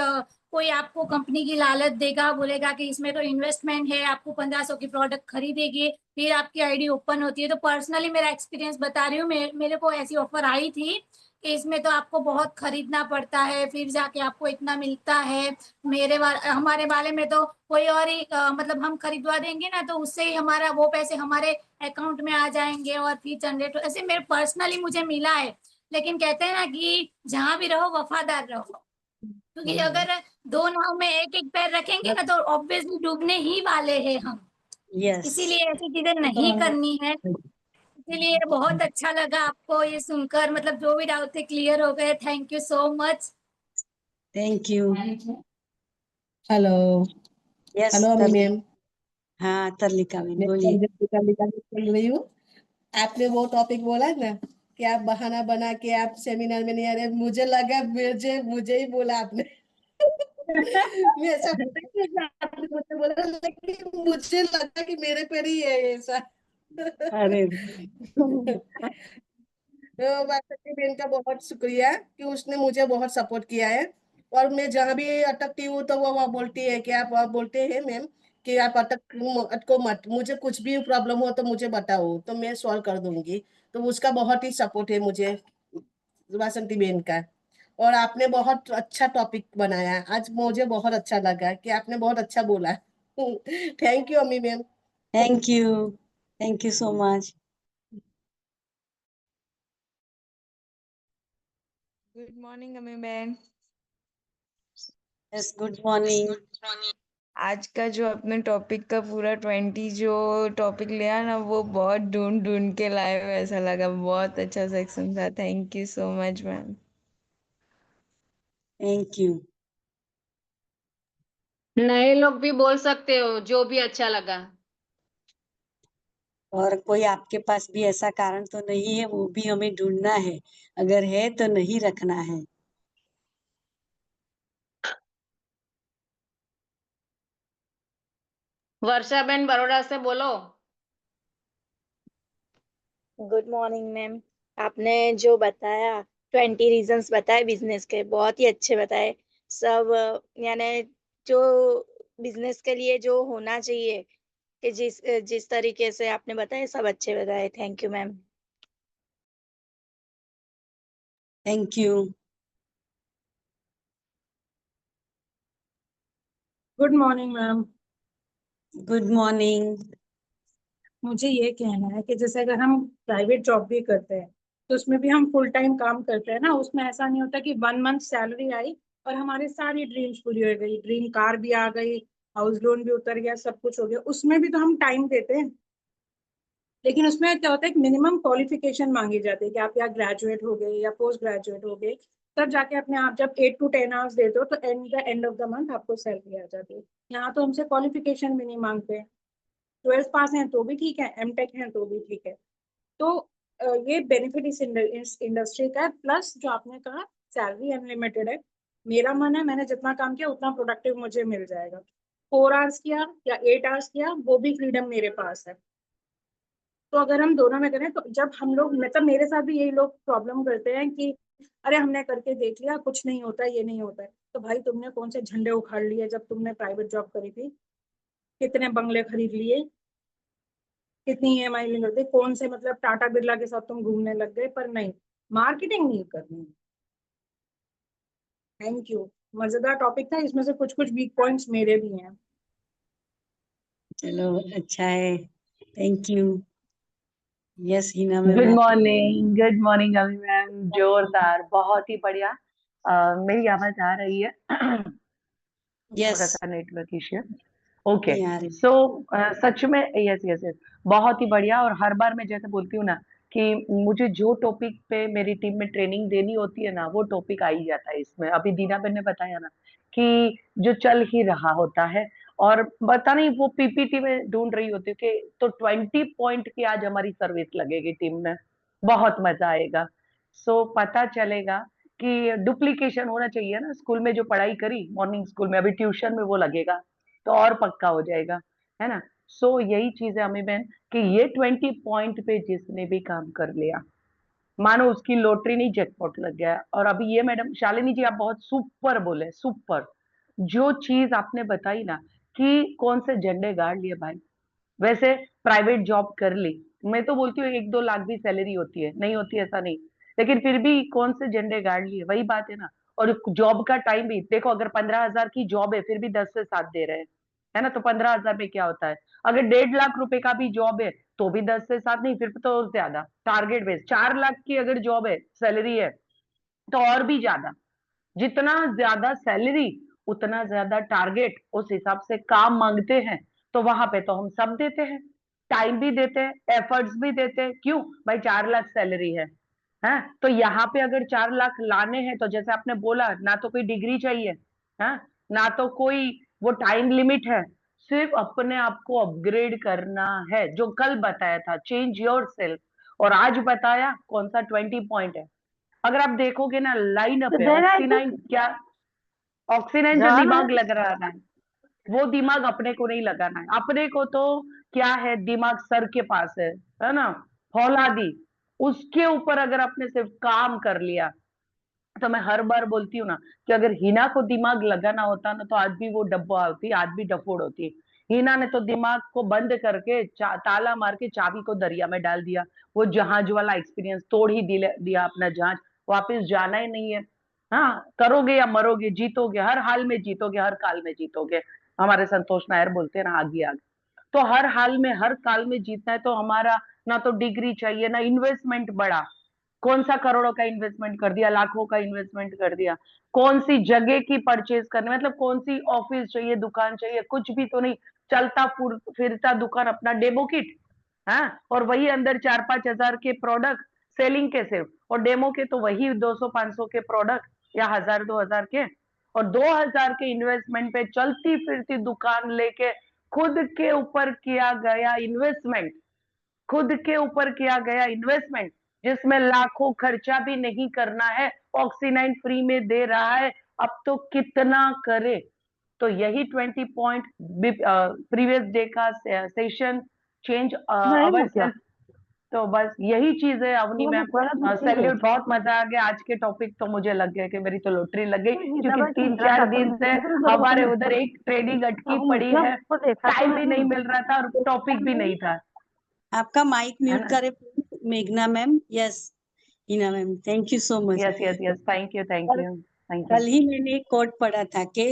कोई आपको कंपनी की लालच देगा, बोलेगा कि इसमें तो इन्वेस्टमेंट है, आपको 1500 की प्रोडक्ट खरीदेगी फिर आपकी आईडी ओपन होती है, तो पर्सनली मेरा एक्सपीरियंस बता रही हूँ, मेरे को ऐसी ऑफर आई थी कि इसमें तो आपको बहुत खरीदना पड़ता है फिर जाके आपको इतना मिलता है। हमारे वाले में तो कोई और ही मतलब हम खरीदवा देंगे ना तो उससे ही हमारा वो पैसे हमारे अकाउंट में आ जाएंगे और फिर जनरेट ऐसे मेरे पर्सनली मुझे मिला है। लेकिन कहते हैं ना कि जहां भी रहो वफादार रहो, क्योंकि अगर दो नाव में एक एक पैर रखेंगे ना तो ऑब्वियसली डूबने ही वाले हैं हम।
यस।
इसीलिए ऐसी चीजें नहीं करनी है। इसीलिए बहुत अच्छा लगा आपको ये सुनकर, मतलब जो भी डाउट थे क्लियर हो गए। Thank you so much.
Thank you.
Hello.
Yes
hello अमी मैम,
हाँ तरलिका मैम
मैं
बोलिए।
लिखा बोल रही हूँ। आपने वो टॉपिक बोला ना कि आप बहाना बना के आप सेमिनार में नहीं आ रहे, मुझे लगा मुझे ही बोला आपने। मैं ऐसा आपने मुझे बोला, लेकिन मुझे लगा कि मेरे पे ही है ऐसा।
अरे
तो वासंती बहन का बहुत शुक्रिया कि उसने मुझे बहुत सपोर्ट किया है। और मैं जहाँ भी अटकती हूँ तो वो बोलती है कि आप बोलते हैं मैम कि आप अटको मत, मुझे कुछ भी प्रॉब्लम हो तो मुझे बताओ तो मैं सॉल्व कर दूंगी। तो उसका बहुत ही सपोर्ट है मुझे, वासंती बहन का। और आपने बहुत अच्छा टॉपिक बनाया आज, मुझे बहुत अच्छा लगा कि आपने बहुत अच्छा बोला। थैंक यू अम्मी ma'am.
Thank you so much.
Good morning अम्मी बहन।
Yes good morning.
आज का जो अपने टॉपिक का पूरा 20 जो टॉपिक लिया ना वो बहुत ढूंढ ढूंढ के लाए हुए, ऐसा लगा बहुत अच्छा सेक्शन था। Thank you so much ma'am.
Thank you.
नए लोग भी बोल सकते हो जो भी अच्छा लगा।
और कोई आपके पास भी ऐसा कारण तो नहीं है, वो भी हमें ढूंढना है, अगर है तो नहीं रखना है।
वर्षा बेन बड़ौदा से बोलो।
Good morning ma'am. आपने जो बताया 20 रीजंस बताए बिजनेस के, बहुत ही अच्छे बताए सब। यानी जो बिजनेस के लिए जो होना चाहिए कि जिस तरीके से आपने बताए सब अच्छे बताए। Thank you ma'am.
Thank you.
Good morning ma'am.
Good morning.
मुझे ये कहना है कि जैसे अगर हम प्राइवेट जॉब भी करते हैं तो उसमें भी हम फुल टाइम काम करते हैं ना, उसमें ऐसा नहीं होता कि 1 मंथ सैलरी आई और हमारी सारी ड्रीम्स पूरी हो गई, ड्रीम कार भी आ गई, हाउस लोन भी उतर गया, सब कुछ हो गया। उसमें भी तो हम टाइम देते हैं, लेकिन उसमें क्या होता है, एक मिनिमम क्वालिफिकेशन मांगी जाती है कि आप या ग्रेजुएट हो गए या पोस्ट ग्रेजुएट हो गए, तब जाके अपने आप जब 8 to 10 आवर्स देते हो तो एंड ऑफ द मंथ आपको सैलरी आ जाती है। यहाँ तो हमसे क्वालिफिकेशन भी नहीं मांगते, 12th पास हैं तो भी ठीक है, एमटेक हैं तो भी ठीक है। तो ये बेनिफिट इस इंडस्ट्री का है। प्लस जो आपने कहा सैलरी अनलिमिटेड है, मेरा मन है मैंने जितना काम किया उतना प्रोडक्टिव मुझे मिल जाएगा। 4 आवर्स किया या 8 आवर्स किया, वो भी फ्रीडम मेरे पास है। तो अगर हम दोनों में करें तो जब हम लोग, मतलब मेरे साथ भी यही लोग प्रॉब्लम करते हैं कि अरे हमने करके देख लिया, कुछ नहीं होता है, ये नहीं होता है। तो भाई तुमने कौन से झंडे उखाड़ लिए जब तुमने प्राइवेट जॉब करी थी? कितने बंगले खरीद लिए, कितनी ईएमआई नहीं करते, कौन से मतलब टाटा बिरला के साथ तुम घूमने लग गए? पर नहीं, मार्केटिंग नहीं करनी। Thank you. मजेदार टॉपिक था, इसमें से कुछ कुछ वीक पॉइंट्स मेरे भी हैं।
चलो अच्छा है, thank you. Yes Hina ma'am.
Good morning अभी मैम, जोरदार, बहुत ही बढ़िया। मेरी आवाज आ रही है?
यस।
थोड़ा सा नेटवर्क इश्यू। ओके,
नहीं आ रही।
सो सच में यस यस यस, बहुत ही बढ़िया। और हर बार मैं जैसे बोलती हूँ ना कि मुझे जो टॉपिक पे मेरी टीम में ट्रेनिंग देनी होती है ना, वो टॉपिक आ ही जाता है इसमें। अभी दीना बेन ने बताया ना कि जो चल ही रहा होता है, और पता नहीं वो पीपीटी में ढूंढ रही होती है कि तो 20 पॉइंट की आज हमारी सर्विस लगेगी टीम में, बहुत मजा आएगा। सो पता चलेगा कि डुप्लीकेशन होना चाहिए ना, स्कूल में जो पढ़ाई करी मॉर्निंग स्कूल में, अभी ट्यूशन में वो लगेगा तो और पक्का हो जाएगा, है ना। सो यही चीज है अमी बहन कि ये 20 पॉइंट पे जिसने भी काम कर लिया, मानो उसकी लॉटरी नहीं जैकपॉट लग गया। और अभी ये मैडम शालिनी जी आप बहुत सुपर बोले, सुपर। जो चीज आपने बताई ना कि कौन से झंडे गाड़ लिए भाई। वैसे प्राइवेट जॉब कर ली, मैं तो बोलती हूँ 1-2 लाख भी सैलरी होती है, नहीं होती ऐसा नहीं, लेकिन फिर भी कौन से झंडे गाड़ लिए, वही बात है ना। और जॉब का टाइम भी देखो, अगर 15,000 की जॉब है फिर भी 10 से 7 दे रहे हैं, है ना, तो 15,000 में क्या होता है। अगर 1.5 लाख रुपए का भी जॉब है तो भी 10 से 7 नहीं, फिर तो और ज्यादा टारगेट बेस्ड। 4 लाख की अगर जॉब है, सैलरी है, तो और भी ज्यादा। जितना ज्यादा सैलरी उतना ज्यादा टारगेट, उस हिसाब से काम मांगते हैं। तो वहां पे तो हम सब देते हैं, टाइम भी देते हैं, एफर्ट्स भी देते हैं। क्यों भाई? 4 लाख सैलरी है। तो यहाँ पे अगर 4 लाख लाने हैं तो जैसे आपने बोला, ना तो कोई डिग्री चाहिए, है ना, तो कोई वो टाइम लिमिट है, सिर्फ अपने आप को अपग्रेड करना है। जो कल बताया था चेंज योर सेल्फ, और आज बताया कौन सा 20 पॉइंट है। अगर आप देखोगे ना लाइन अप है, ऑक्सीनाइन क्या, ऑक्सीनाइन जो दिमाग लग रहा है वो दिमाग अपने को नहीं लगाना है। अपने को तो क्या है, दिमाग सर के पास है ना, फौलादी। उसके ऊपर अगर आपने सिर्फ काम कर लिया, तो मैं हर बार बोलती हूँ ना कि अगर हिना को दिमाग लगाना होता ना तो आज भी वो डब्बा होती, आज भी डफोड़ होती। हिना ने तो दिमाग को बंद करके ताला मार के चाबी को दरिया में डाल दिया। वो जहाज वाला एक्सपीरियंस तोड़ ही दिया अपना जहाज, वापस जाना ही नहीं है। हाँ, करोगे या मरोगे, जीतोगे, हर हाल में जीतोगे, हर काल में जीतोगे। हमारे संतोष नायर बोलते हैं ना, आगे आगे। तो हर हाल में हर काल में जीतना है तो हमारा ना तो डिग्री चाहिए ना इन्वेस्टमेंट बड़ा। कौन सा करोड़ों का इन्वेस्टमेंट कर दिया, लाखों का इन्वेस्टमेंट कर दिया। कौन सी जगह की परचेज करनी, मतलब कौन सी ऑफिस चाहिए, दुकान चाहिए, कुछ भी तो नहीं। चलता फिरता दुकान, अपना डेमो किट है, और वही अंदर 4-5 हजार के प्रोडक्ट सेलिंग के सिर्फ, और डेमो के तो वही 200-500 के प्रोडक्ट या 1000-2000 के। और 2000 के इन्वेस्टमेंट पे चलती फिरती दुकान लेके खुद के ऊपर किया गया इन्वेस्टमेंट, खुद के ऊपर किया गया इन्वेस्टमेंट, जिसमें लाखों खर्चा भी नहीं करना है, ऑक्सीनाइन फ्री में दे रहा है, अब तो कितना करे। तो यही 20 पॉइंट प्रीवियस डे का सेशन चेंज अवर सेल्फ। तो बस यही चीज है अवनी मैम, सैल्यूट, बहुत मजा आ गया। आज के टॉपिक तो मुझे लग गया कि मेरी तो लॉटरी लग गई, क्योंकि 3-4 दिन से हमारे उधर एक ट्रेनिंग अटकी पड़ी है, टाइम भी नहीं मिल रहा था और टॉपिक भी नहीं था।
आपका माइक म्यूट करें मेघना ma'am. Yes Hina ma'am, thank you so much.
Yes yes yes, thank you thank you thank
कल
यू।
ही मैंने एक कोट पढ़ा था कि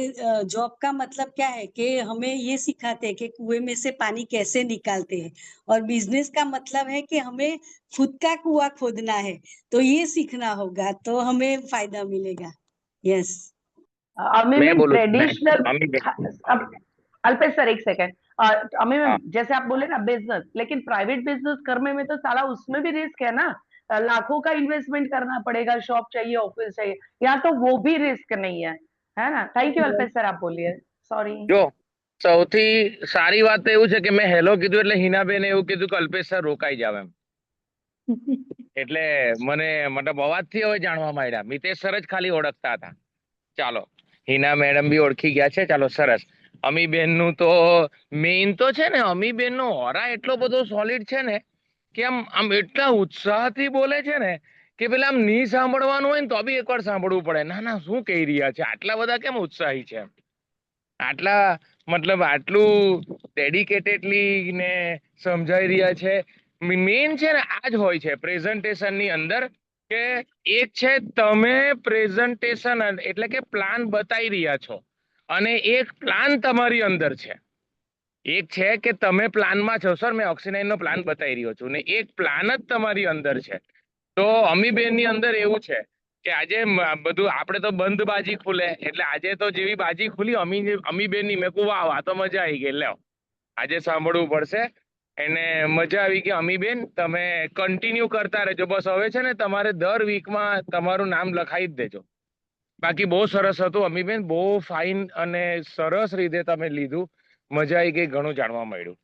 जॉब का मतलब क्या है कि हमें ये सिखाते हैं कि कुएं में से पानी कैसे निकालते हैं, और बिजनेस का मतलब है कि हमें खुद का कुआं खोदना है। तो ये सीखना होगा तो हमें फायदा मिलेगा। यस
अमी
बोलूं?
ट्रेडिशनल, अब अल्पेश सर एक सेकेंड, अमी
हाँ।
मैम जैसे आप बोले ना बिजनेस, लेकिन प्राइवेट बिजनेस करने में तो साला उसमें भी रिस्क है ना, लाखों का इन्वेस्टमेंट करना पड़ेगा, शॉप चाहिए, ऑफिस चाहिए, यहाँ तो वो भी रिस्क नहीं है ना। थैंक यू अल्पेश सर, आप बोलिए, सॉरी।
જો સૌથી સારી વાત તો એવું છે કે મેં હેલો કીધું એટલે હિનાબેન એવું કીધું કે અલ્પેશ સર રોકાઈ જાવ એમ, એટલે મને મતલબ અવાજથી હવે જાણવા માંડ્યા. મિતેશ સર જ ખાલી ઓળખતા હતા. ચાલો, હિના મેડમ બી ઓળખી ગયા છે. ચાલો સરસ. અમીબેન નું તો મેઇન તો છે ને, અમીબેન નો ઓરા એટલો બધો સોલિડ છે ને કે આમ એટલા ઉત્સાહથી બોલે છે ને કે પેલા આમ ની સાંભળવાનું હોય ને તો બી એકવાર સાંભળવું પડે. ના ના, શું કહી રહ્યા છે, આટલા બધા કેમ ઉત્સાહી છે, આટલા મતલબ આટલું ડેડિકેટેડલી ને સમજાઈ રહ્યા છે. મેઇન છે ને આ જ હોય છે પ્રેઝન્ટેશન ની અંદર, કે એક છે તમે પ્રેઝન્ટેશન એટલે કે પ્લાન બતાવી રહ્યા છો, અને એક પ્લાન તમારી અંદર છે. એક છે કે તમે પ્લાનમાં છો, સર મેં ઓક્સિનાઇન નો પ્લાન બતાવી રહ્યો છું, ને એક પ્લાન જ તમારી અંદર છે. તો અમીબેન ની અંદર એવું છે કે આજે બધું આપણે તો બંધ બાજી ખુલે, એટલે આજે તો જેવી બાજી ખુલી અમીબેન ની, મેં કહું વાહ આ તો મજા આવી ગઈ, લ્યો આજે સાંભળવું પડશે. એને મજા આવી ગઈ. અમીબેન તમે કન્ટિન્યુ કરતા રહેજો, બસ હવે છે ને તમારે દર વીકમાં તમારું નામ લખાઈ જ દેજો. બાકી બહુ સરસ હતું અમીબેન, બહુ ફાઇન અને સરસ રીતે તમે લીધું, મજા આવી ગઈ, ઘણું જાણવા મળ્યું.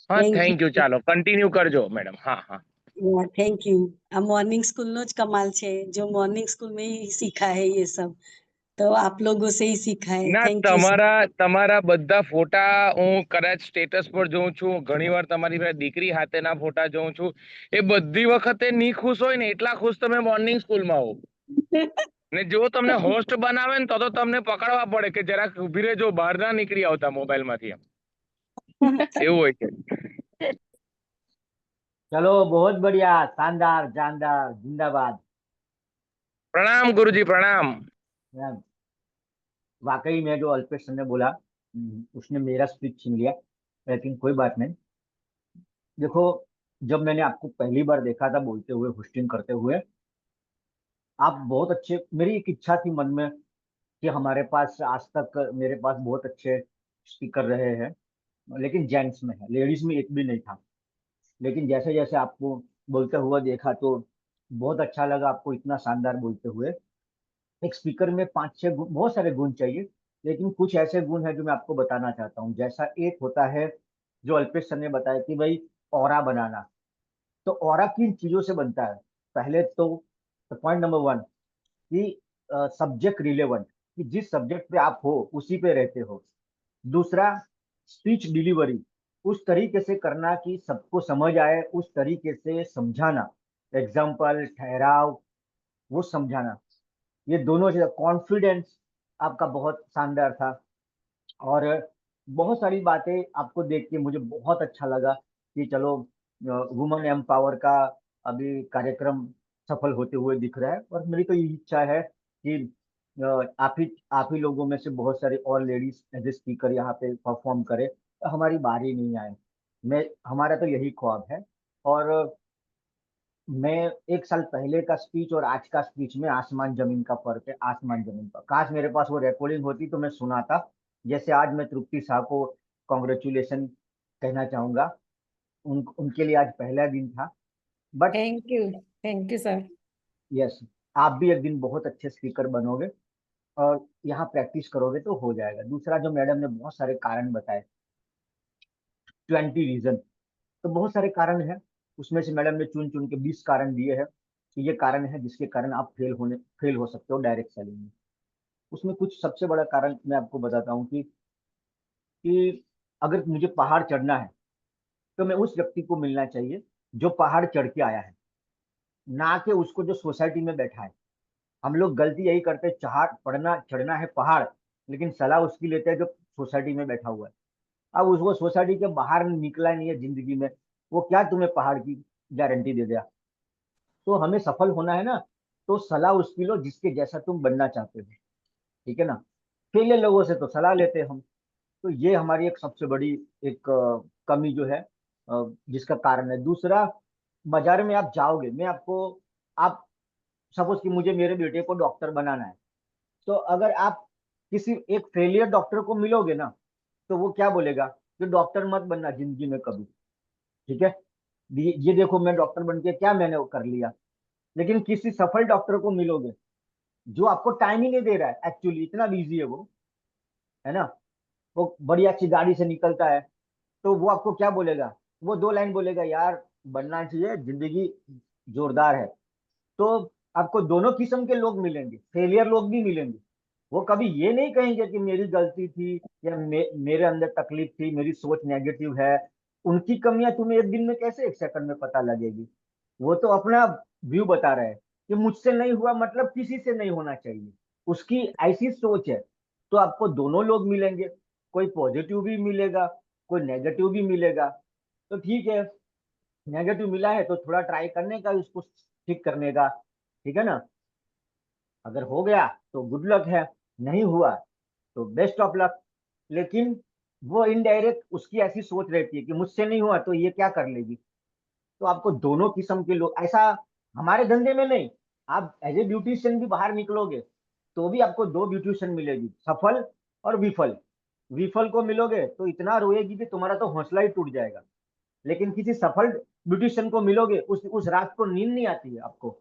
હા, થેન્ક યુ. ચાલો કન્ટિન્યુ કરજો મેડમ. હા હા,
थैंक यू। आ मॉर्निंग स्कूल नो ज कमाल छे, जो मॉर्निंग स्कूल में ही सीखा है ये सब, तो आप लोगों से ही सीखा है।
ના
थैंक यू।
તમારા બધા ફોટા હું કદાચ સ્ટેટસ પર જોઉં છું, ઘણીવાર તમારી દીકરી હાથેના ફોટા જોઉં છું, એ બધી વખતે ની ખુશ હોય ને એટલા ખુશ તમે મોર્નિંગ સ્કૂલમાં હો. ને જો તમને હોસ્ટ બનાવે ને તો તમને પકડવા પડે કે જરાક ઉભી રહેજો, બહાર ના નીકળી આવતા મોબાઈલમાંથી, એમ એવું હોય છે.
चलो बहुत बढ़िया, शानदार जानदार, जिंदाबाद।
प्रणाम गुरुजी, प्रणाम।
वाकई में जो अल्पेश सर ने बोला, उसने मेरा स्पीच छीन लिया, लेकिन कोई बात नहीं। देखो, जब मैंने आपको पहली बार देखा था बोलते हुए, होस्टिंग करते हुए, आप बहुत अच्छे, मेरी एक इच्छा थी मन में कि हमारे पास आज तक मेरे पास बहुत अच्छे स्पीकर रहे हैं, लेकिन जेंट्स में है, लेडीज में एक भी नहीं था। लेकिन जैसे जैसे आपको बोलते हुए देखा तो बहुत अच्छा लगा, आपको इतना शानदार बोलते हुए। एक स्पीकर में 5-6 बहुत सारे गुण चाहिए, लेकिन कुछ ऐसे गुण हैं जो मैं आपको बताना चाहता हूँ। जैसा एक होता है जो अल्पेश सर ने बताया कि भाई ऑरा बनाना, तो ऑरा किन चीजों से बनता है। पहले तो पॉइंट नंबर 1 कि सब्जेक्ट रिलेवेंट, कि जिस सब्जेक्ट पे आप हो उसी पे रहते हो। दूसरा, स्पीच डिलीवरी, उस तरीके से करना कि सबको समझ आए, उस तरीके से समझाना, एग्जाम्पल, ठहराव, वो समझाना। ये दोनों चीज। कॉन्फिडेंस आपका बहुत शानदार था, और बहुत सारी बातें आपको देख के मुझे बहुत अच्छा लगा कि चलो वुमेन एम्पावर का अभी कार्यक्रम सफल होते हुए दिख रहा है। और मेरी तो यही इच्छा है कि आप ही लोगों में से बहुत सारी और लेडीज एज ए स्पीकर यहाँ पे परफॉर्म करे, तो हमारी बारी नहीं आए। हमारा तो यही ख्वाब है। और मैं 1 साल पहले का स्पीच और आज का स्पीच में आसमान जमीन का फर्क है, आसमान जमीन का। काश मेरे पास वो रिकॉर्डिंग होती तो मैं सुनाता। जैसे आज मैं तृप्ति शाह को कॉन्ग्रेचुलेशन कहना चाहूंगा, उनके लिए आज पहला दिन था। But
thank you sir.
Yes, आप भी एक दिन बहुत अच्छे स्पीकर बनोगे और यहाँ प्रैक्टिस करोगे तो हो जाएगा। दूसरा, जो मैडम ने बहुत सारे कारण बताए, 20 रीजन, तो बहुत सारे कारण हैं। उसमें से मैडम ने चुन चुन के 20 कारण दिए हैं कि ये कारण है जिसके कारण आप फेल हो सकते हो डायरेक्ट सेलिंग में। उसमें कुछ सबसे बड़ा कारण मैं आपको बताता हूँ कि अगर मुझे पहाड़ चढ़ना है तो मैं उस व्यक्ति को मिलना चाहिए जो पहाड़ चढ़ के आया है, ना कि उसको जो सोसाइटी में बैठा है। हम लोग गलती यही करते हैं, पढ़ना चढ़ना है पहाड़, लेकिन सलाह उसकी लेते हैं जो सोसाइटी में बैठा हुआ है। अब उसको सोसाइटी के बाहर निकला नहीं है जिंदगी में, वो क्या तुम्हें पहाड़ की गारंटी दे दिया। तो हमें सफल होना है ना, तो सलाह उसकी लो जिसके जैसा तुम बनना चाहते हो, ठीक है ना। फेलियर लोगों से तो सलाह लेते हैं हम। तो ये हमारी एक सबसे बड़ी एक कमी जो है, जिसका कारण है। दूसरा, बाजार में आप जाओगे, मैं आपको, आप सपोज कि मुझे मेरे बेटे को डॉक्टर बनाना है, तो अगर आप किसी एक फेलियर डॉक्टर को मिलोगे ना, तो वो क्या बोलेगा कि डॉक्टर मत बनना जिंदगी में कभी, ठीक है। ये देखो मैं डॉक्टर बन के क्या मैंने वो कर लिया। लेकिन किसी सफल डॉक्टर को मिलोगे जो आपको टाइम ही नहीं दे रहा है, एक्चुअली इतना बिजी है वो, है ना, वो बड़ी अच्छी गाड़ी से निकलता है, तो वो आपको क्या बोलेगा, वो 2 लाइन बोलेगा, यार बनना चाहिए, जिंदगी जोरदार है। तो आपको दोनों किस्म के लोग मिलेंगे, फेलियर लोग भी मिलेंगे। वो कभी ये नहीं कहेंगे कि मेरी गलती थी या मेरे अंदर तकलीफ थी, मेरी सोच नेगेटिव है। उनकी कमियां तुम्हें एक दिन में कैसे, एक सेकंड में पता लगेगी। वो तो अपना व्यू बता रहे हैं कि मुझसे नहीं हुआ मतलब किसी से नहीं होना चाहिए, उसकी ऐसी सोच है। तो आपको दोनों लोग मिलेंगे, कोई पॉजिटिव भी मिलेगा, कोई नेगेटिव भी मिलेगा। तो ठीक है, नेगेटिव मिला है तो थोड़ा ट्राई करने का, उसको ठीक करने का, ठीक है ना। अगर हो गया तो गुड लक है, नहीं हुआ तो बेस्ट ऑफ लक। लेकिन वो इनडायरेक्ट उसकी ऐसी सोच रहती है कि मुझसे नहीं हुआ तो ये क्या कर लेगी। तो आपको दोनों किस्म के लोग, ऐसा हमारे धंधे में नहीं, आप एज ए ब्यूटिशियन भी बाहर निकलोगे तो भी आपको 2 ब्यूटिशियन मिलेगी, सफल और विफल। विफल को मिलोगे तो इतना रोएगी कि तुम्हारा तो हौसला ही टूट जाएगा। लेकिन किसी सफल ब्यूटिशियन को मिलोगे, उस रात को नींद नहीं आती है आपको,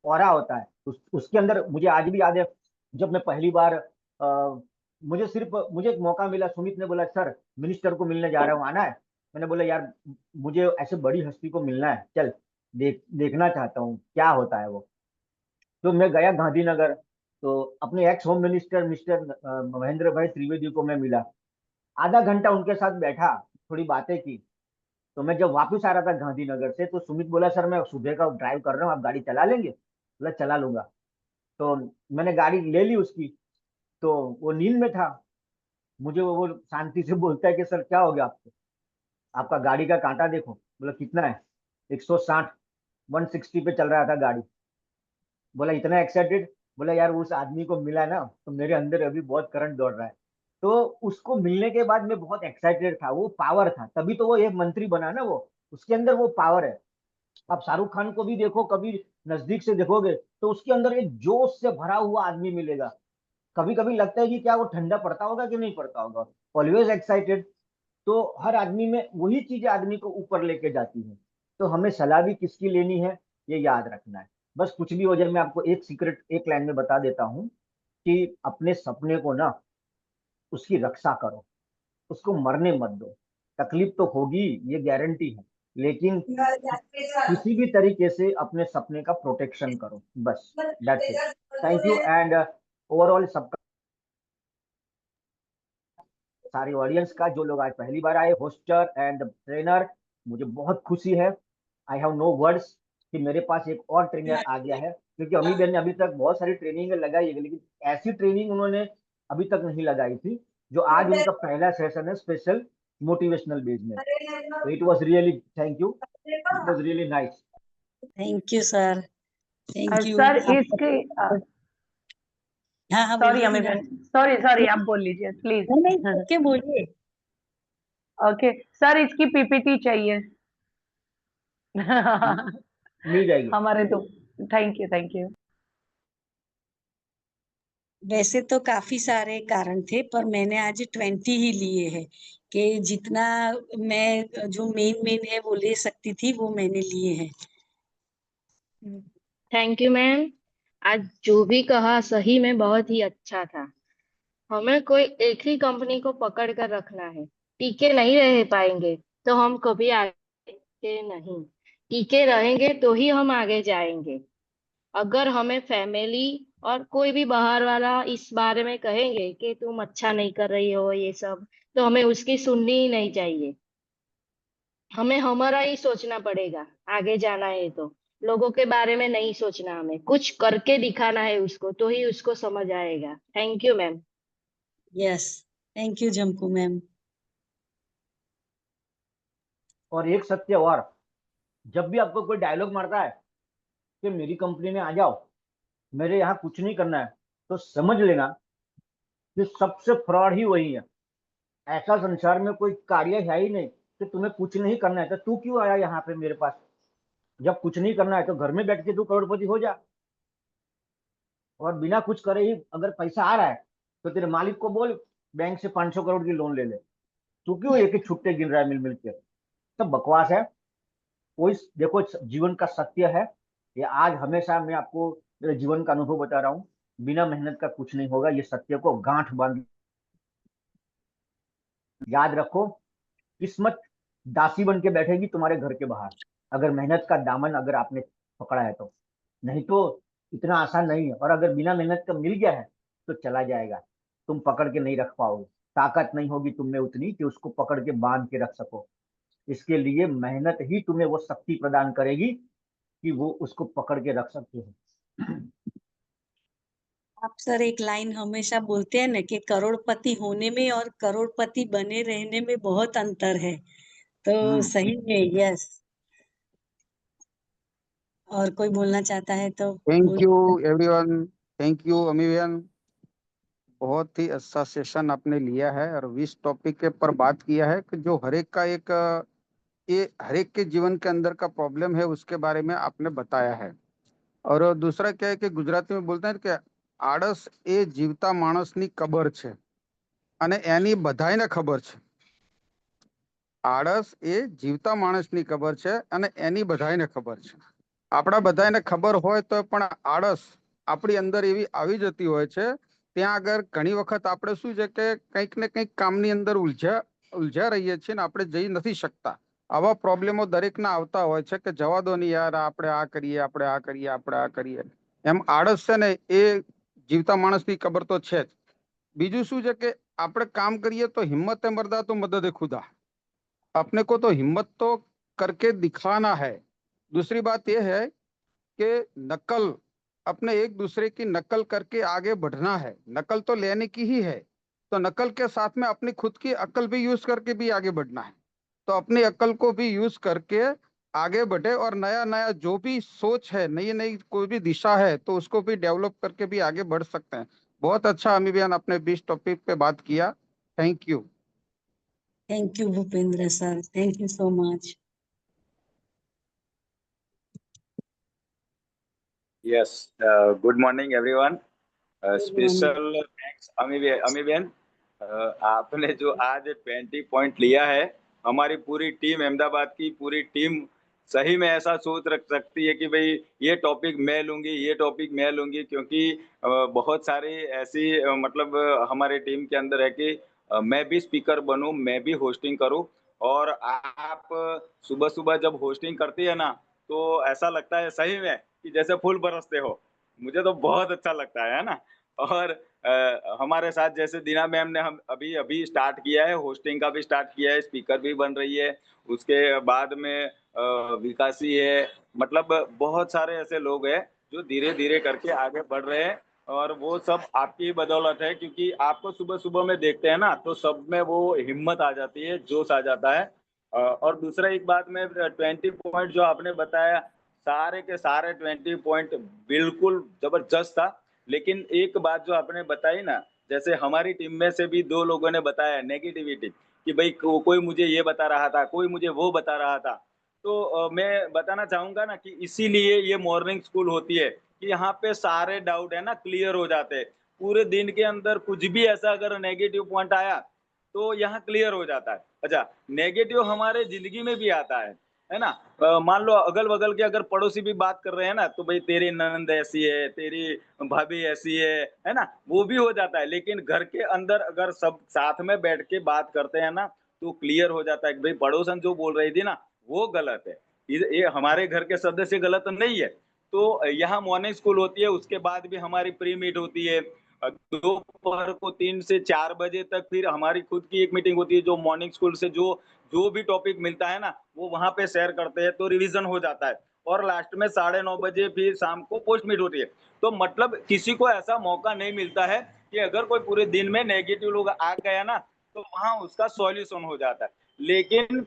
ऑरा होता है उसके अंदर। मुझे आज भी याद है, जब मैं पहली बार मुझे एक मौका मिला, सुमित ने बोला सर मिनिस्टर को मिलने जा रहा हूँ, आना है। मैंने बोला यार मुझे ऐसे बड़ी हस्ती को मिलना है, चल देखना चाहता हूँ क्या होता है वो। तो मैं गया गांधीनगर, तो अपने x home minister mister Mahendra भाई त्रिवेदी को मैं मिला। आधा घंटा उनके साथ बैठा, थोड़ी बातें की। तो मैं जब वापस आ रहा था गांधीनगर से, तो सुमित बोला सर मैं सुबह का ड्राइव कर रहा हूँ, आप गाड़ी चला लेंगे। बोला चला लूंगा। तो मैंने गाड़ी ले ली उसकी। तो वो नींद में था, मुझे वो शांति से बोलता है कि सर क्या हो गया आपको, आपका गाड़ी का कांटा देखो। बोला कितना है, 160, 160 पे चल रहा था गाड़ी। बोला इतना एक्साइटेड। बोला यार उस आदमी को मिला ना तो मेरे अंदर अभी बहुत करंट दौड़ रहा है। तो उसको मिलने के बाद मैं बहुत एक्साइटेड था, वो पावर था, तभी तो वो एक मंत्री बना ना। वो उसके अंदर वो पावर है। आप शाहरुख खान को भी देखो, कभी नजदीक से देखोगे तो उसके अंदर एक जोश से भरा हुआ आदमी मिलेगा। कभी कभी लगता है कि क्या वो ठंडा पड़ता होगा कि नहीं पड़ता होगा, ऑलवेज एक्साइटेड। तो हर आदमी में वही चीजें आदमी को ऊपर लेके जाती हैं। तो हमें सलाह भी किसकी लेनी है ये याद रखना है। बस कुछ भी हो जाए, मैं आपको एक सीक्रेट एक लाइन में बता देता हूँ कि अपने सपने को ना, उसकी रक्षा करो, उसको मरने मत दो। तकलीफ तो होगी, ये गारंटी है, लेकिन किसी भी तरीके से अपने सपने का प्रोटेक्शन करो, बस that's it. Thank you. And overall सबका, सारे ऑडियंस का, जो लोग आज पहली बार आए, होस्टर एंड ट्रेनर, मुझे बहुत खुशी है। आई हैव नो वर्ड्स कि मेरे पास एक और ट्रेनर आ गया है। क्योंकि अमी बहन ने अभी तक बहुत सारी ट्रेनिंग लगाई है, लेकिन ऐसी ट्रेनिंग उन्होंने अभी तक नहीं लगाई थी जो आज उनका पहला सेशन है, स्पेशल मोटिवेशनल बेस में। तो it was really, thank you, it was really nice.
Thank you sir, thank you.
Sir इसके
हाँ हाँ
सॉरी
बोलिए
अमी
हीना।
बहन, सॉरी आप बोल लीजिए प्लीज।
नहीं ओके बोलिए।
ओके सर, इसकी पीपीटी चाहिए।
मिल जाएगी।
हमारे तो थैंक यू।
वैसे तो काफी सारे कारण थे पर मैंने आज 20 ही लिए हैं कि जितना मैं जो मेन है वो ले सकती थी वो मैंने लिए हैं।
Thank you ma'am. आज जो भी कहा सही में बहुत ही अच्छा था। हमें कोई एक ही कंपनी को पकड़ कर रखना है, टिके नहीं रह पाएंगे। तो हम कभी आगे नहीं टिके रहेंगे, तो ही हम आगे जाएंगे। अगर हमें फैमिली और कोई भी बाहर वाला इस बारे में कहेंगे कि तुम अच्छा नहीं कर रही हो ये सब, तो हमें उसकी सुननी ही नहीं चाहिए। हमें हमारा ही सोचना पड़ेगा, आगे जाना है तो लोगों के बारे में नहीं सोचना, हमें कुछ करके दिखाना है उसको, तो ही उसको समझ आएगा। Thank you ma'am.
Yes, thank you जम्पू मैम।
और एक सत्य और, जब भी आपको कोई डायलॉग मारता है कि मेरी कंपनी में आ जाओ, मेरे यहाँ कुछ नहीं करना है, तो समझ लेना कि सबसे फ्रॉड ही वही है। ऐसा संसार में कोई कार्य है ही नहीं कि तुम्हें कुछ नहीं करना है। तो तू क्यों आया यहाँ पे मेरे पास? जब कुछ नहीं करना है तो घर में बैठ के तू करोड़पति हो जा, और बिना कुछ करे ही अगर पैसा आ रहा है तो तेरे मालिक को बोल बैंक से 500 करोड़ की लोन ले ले। तू क्यों एक एक छुट्टे गिन रहा है मिल मिल के? सब बकवास है। कोई देखो, जीवन का सत्य है ये। आज हमेशा मैं आपको मेरे जीवन का अनुभव बता रहा हूँ, बिना मेहनत का कुछ नहीं होगा। ये सत्य को गांठ बांध याद रखो। किस्मत दासी बन के बैठेगी तुम्हारे घर के बाहर, अगर मेहनत का दामन अगर आपने पकड़ा है तो। नहीं तो इतना आसान नहीं है। और अगर बिना मेहनत का मिल गया है तो चला जाएगा, तुम पकड़ के नहीं रख पाओगे। ताकत नहीं होगी तुम में उतनी कि उसको पकड़ के बांध के रख सको। इसके लिए मेहनत ही तुम्हें वो शक्ति प्रदान करेगी कि वो उसको पकड़ के रख सकते हो।
आप सर एक लाइन हमेशा बोलते हैं ना कि करोड़पति होने में और करोड़पति बने रहने में बहुत अंतर है, तो सही है। यस, और कोई बोलना चाहता है तो
thank you everyone, thank you अमी बहन। बहुत ही अच्छा सेशन आपने लिया है और इस टॉपिक के पर बात किया है कि जो हर एक का एक ये हर एक के जीवन के अंदर का प्रॉब्लम है उसके बारे में आपने बताया है। और दूसरा क्या है कि गुजराती में बोलते हैं कि आळस એ જીવતા માણસની કબર છે અને એની બધાયને ખબર છે। આળસ એ જીવતા માણસની કબર છે અને એની બધાયને ખબર છે। આપણા બધાયને ખબર હોય તો પણ આળસ આપણી અંદર એવી આવી જતી હોય છે। ત્યાં આગળ ઘણી વખત આપણે શું છે કે કંઈક ને કંઈક કામની અંદર ઉલઝ્યા રહીએ છીએ ને આપણે જઈ નથી શકતા। આવા પ્રોબ્લેમો દરેકના આવતા હોય છે કે જવા દો ને યાર, આપણે આ કરીએ, આપણે આ કરીએ, આપણે આ કરીએ। એમ આળસ છે ને એ જીવતા માણસની કબર તો છે જ। બીજું શું છે કે આપણે કામ કરીએ તો હિમ્મત મર્दा तो मदद खुदा। अपने को तो हिम्मत तो करके दिखाना है। दूसरी बात यह है कि नकल, अपने एक दूसरे की नकल करके आगे बढ़ना है। नकल तो लेने की ही है, तो नकल के साथ में अपनी खुद की अक्ल भी यूज करके भी आगे बढ़ना है। तो अपनी अक्ल को भी यूज करके आगे बढ़े और नया नया जो भी सोच है, नई नई कोई भी दिशा है तो उसको भी डेवलप करके भी आगे बढ़ सकते हैं। बहुत अच्छा अमी बहन आपने 20 टॉपिक पे बात किया। Thank you.
Thank you Bhupendra sir, thank you so much.
Yes, good morning everyone. Special thanks अमी बहन। आपने जो आज 20 पॉइंट लिया है, हमारी पूरी टीम, अहमदाबाद की पूरी टीम सही में ऐसा सोच रख सकती है कि भाई ये टॉपिक मैं लूंगी, ये टॉपिक मैं लूंगी, क्योंकि बहुत सारी ऐसी मतलब हमारे टीम के अंदर है कि मैं भी स्पीकर बनूं, मैं भी होस्टिंग करूं। और आप सुबह सुबह जब होस्टिंग करती है ना, तो ऐसा लगता है सही में कि जैसे फूल बरसते हो। मुझे तो बहुत अच्छा लगता है ना। और हमारे साथ जैसे दीना मैम ने हम अभी अभी स्टार्ट किया है, होस्टिंग का भी स्टार्ट किया है, स्पीकर भी बन रही है। उसके बाद में विकासी है, मतलब बहुत सारे ऐसे लोग हैं जो धीरे धीरे करके आगे बढ़ रहे हैं। और वो सब आपकी बदौलत है, क्योंकि आपको सुबह सुबह में देखते हैं ना तो सब में वो हिम्मत आ जाती है, जोश आ जाता है। और दूसरा एक बात में 20 पॉइंट जो आपने बताया, सारे के सारे 20 पॉइंट बिल्कुल जबरदस्त था। लेकिन एक बात जो आपने बताई ना, जैसे हमारी टीम में से भी 2 लोगों ने बताया नेगेटिविटी कि भाई कोई मुझे ये बता रहा था, कोई मुझे वो बता रहा था। तो मैं बताना चाहूंगा ना कि इसीलिए ये मॉर्निंग स्कूल होती है कि यहाँ पे सारे डाउट है ना क्लियर हो जाते हैं। पूरे दिन के अंदर कुछ भी ऐसा अगर नेगेटिव पॉइंट आया तो यहाँ क्लियर हो जाता है। अच्छा, नेगेटिव हमारे जिंदगी में भी आता है ना। मान लो अगल बगल के अगर पड़ोसी भी बात कर रहे हैं ना, तो भाई तेरी ननंद ऐसी है, तेरी भाभी ऐसी है ना, वो भी हो जाता है। लेकिन घर के अंदर अगर सब साथ में बैठ के बात करते हैं ना, तो क्लियर हो जाता है कि भाई पड़ोसन जो बोल रही थी ना वो गलत है, ये हमारे घर के सदस्य गलत नहीं है। तो यहाँ मॉर्निंग स्कूल होती है, उसके बाद भी हमारी प्री मीट होती है। दोपहर को 3 से 4 बजे तक फिर हमारी खुद की एक मीटिंग होती है, जो मॉर्निंग स्कूल से जो जो भी टॉपिक मिलता है ना वो वहाँ पे शेयर करते हैं, तो रिवीजन हो जाता है। और लास्ट में 9:30 बजे फिर शाम को पोस्ट मीट होती है। तो मतलब किसी को ऐसा मौका नहीं मिलता है कि अगर कोई पूरे दिन में नेगेटिव लोग आ गया ना तो वहाँ उसका सॉल्यूशन हो जाता है। लेकिन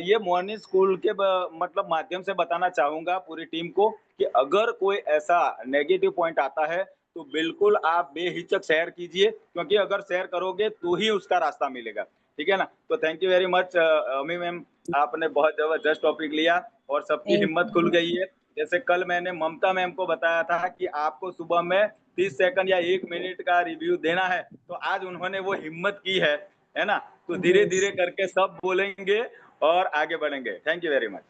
ये मॉर्निंग स्कूल के मतलब माध्यम से बताना चाहूंगा पूरी टीम को कि अगर कोई ऐसा नेगेटिव पॉइंट आता है तो बिल्कुल आप बेहिचक शेयर कीजिए, क्योंकि अगर शेयर करोगे तो ही उसका रास्ता मिलेगा। ठीक है ना? तो थैंक यू वेरी मच अमी मैम, आपने बहुत जबरदस्त टॉपिक लिया और सबकी हिम्मत खुल गई है। जैसे कल मैंने ममता मैम को बताया था कि आपको सुबह में 30 सेकंड या 1 मिनट का रिव्यू देना है, तो आज उन्होंने वो हिम्मत की है ना? तो धीरे धीरे करके सब बोलेंगे और आगे बढ़ेंगे। Thank you very much.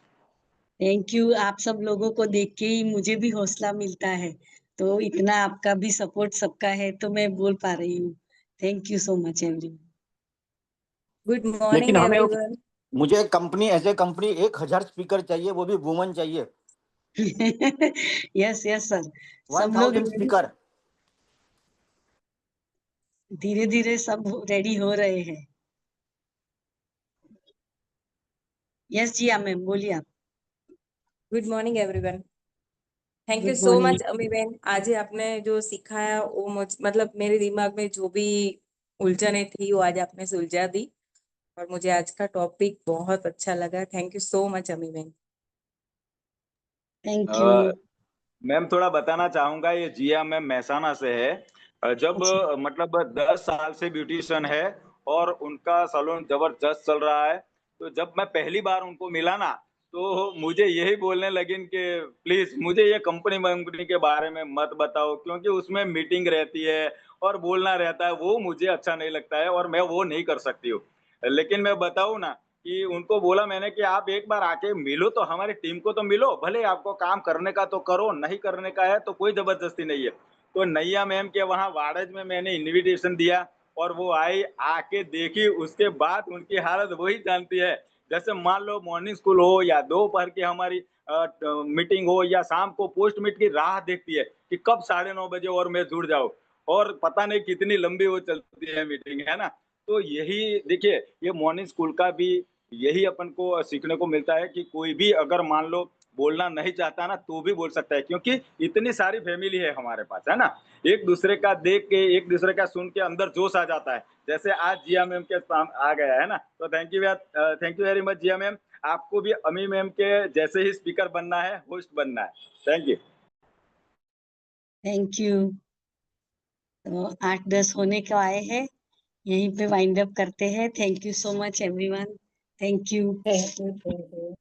Thank you. आप सब लोगों को देख के ही मुझे भी हौसला मिलता है, तो इतना आपका भी सपोर्ट सबका है तो मैं बोल पा रही हूँ। Thank you so much everyone.
Good
लेकिन
मॉर्निंग
हमें
एवरीवन।
मुझे कंपनी ऐसे कंपनी 1000 स्पीकर चाहिए, वो भी वुमन चाहिए।
यस यस सर, सब लोग
1000 स्पीकर।
धीरे धीरे सब रेडी हो रहे हैं। यस जी हाँ मैम, बोलिए आप।
Good morning everyone. Thank you
good
so
morning.
Much अमी बहन, आज आपने जो सिखाया वो मतलब मेरे दिमाग में जो भी उलझने थी वो आज आपने सुलझा दी और मुझे आज का टॉपिक बहुत अच्छा लगा। थैंक यू सो मच अमी बहन।
Thank you.
मैम थोड़ा बताना चाहूंगा, ये जिया मैम महसाना से है। जब मतलब 10 साल से ब्यूटिशियन है और उनका सैलून जबरदस्त चल रहा है। तो जब मैं पहली बार उनको मिला ना तो मुझे यही बोलने लगिन कि प्लीज मुझे ये कंपनी के बारे में मत बताओ, क्योंकि उसमें मीटिंग रहती है और बोलना रहता है, वो मुझे अच्छा नहीं लगता है और मैं वो नहीं कर सकती हूँ। लेकिन मैं बताऊँ ना कि उनको बोला मैंने कि आप एक बार आके मिलो, तो हमारी टीम को तो मिलो, भले आपको काम करने का तो करो, नहीं करने का है तो कोई जबरदस्ती नहीं है। तो नैया मैम के वहाँ वाड़ज में मैंने इनविटेशन दिया और वो आई, आके देखी, उसके बाद उनकी हालत वही जानती है। जैसे मान लो मॉर्निंग स्कूल हो या दोपहर की हमारी मीटिंग हो या शाम को पोस्ट मीट की राह देखती है कि कब 9:30 बजे और मैं जुड़ जाऊं, और पता नहीं कितनी लंबी वो चलती है मीटिंग, है ना? तो यही देखिए, ये मॉर्निंग स्कूल का भी यही अपन को सीखने को मिलता है कि कोई भी अगर मान लो बोलना नहीं चाहता ना तो भी बोल सकता है, क्योंकि इतनी सारी फैमिली है हमारे पास, है ना? एक दूसरे का देख के, एक दूसरे का सुन के अंदर जोश आ जाता है, जैसे आज जिया मैम के आ गया है ना। तो thank you very much Jiya ma'am. आपको भी अमी मैम के जैसे ही स्पीकर बनना है, होस्ट बनना है। Thank you.
Thank you. तो 8-10 होने को आए हैं, यहीं पे वाइंड अप करते हैं। Thank you so much everyone. Thank you.
Thank you.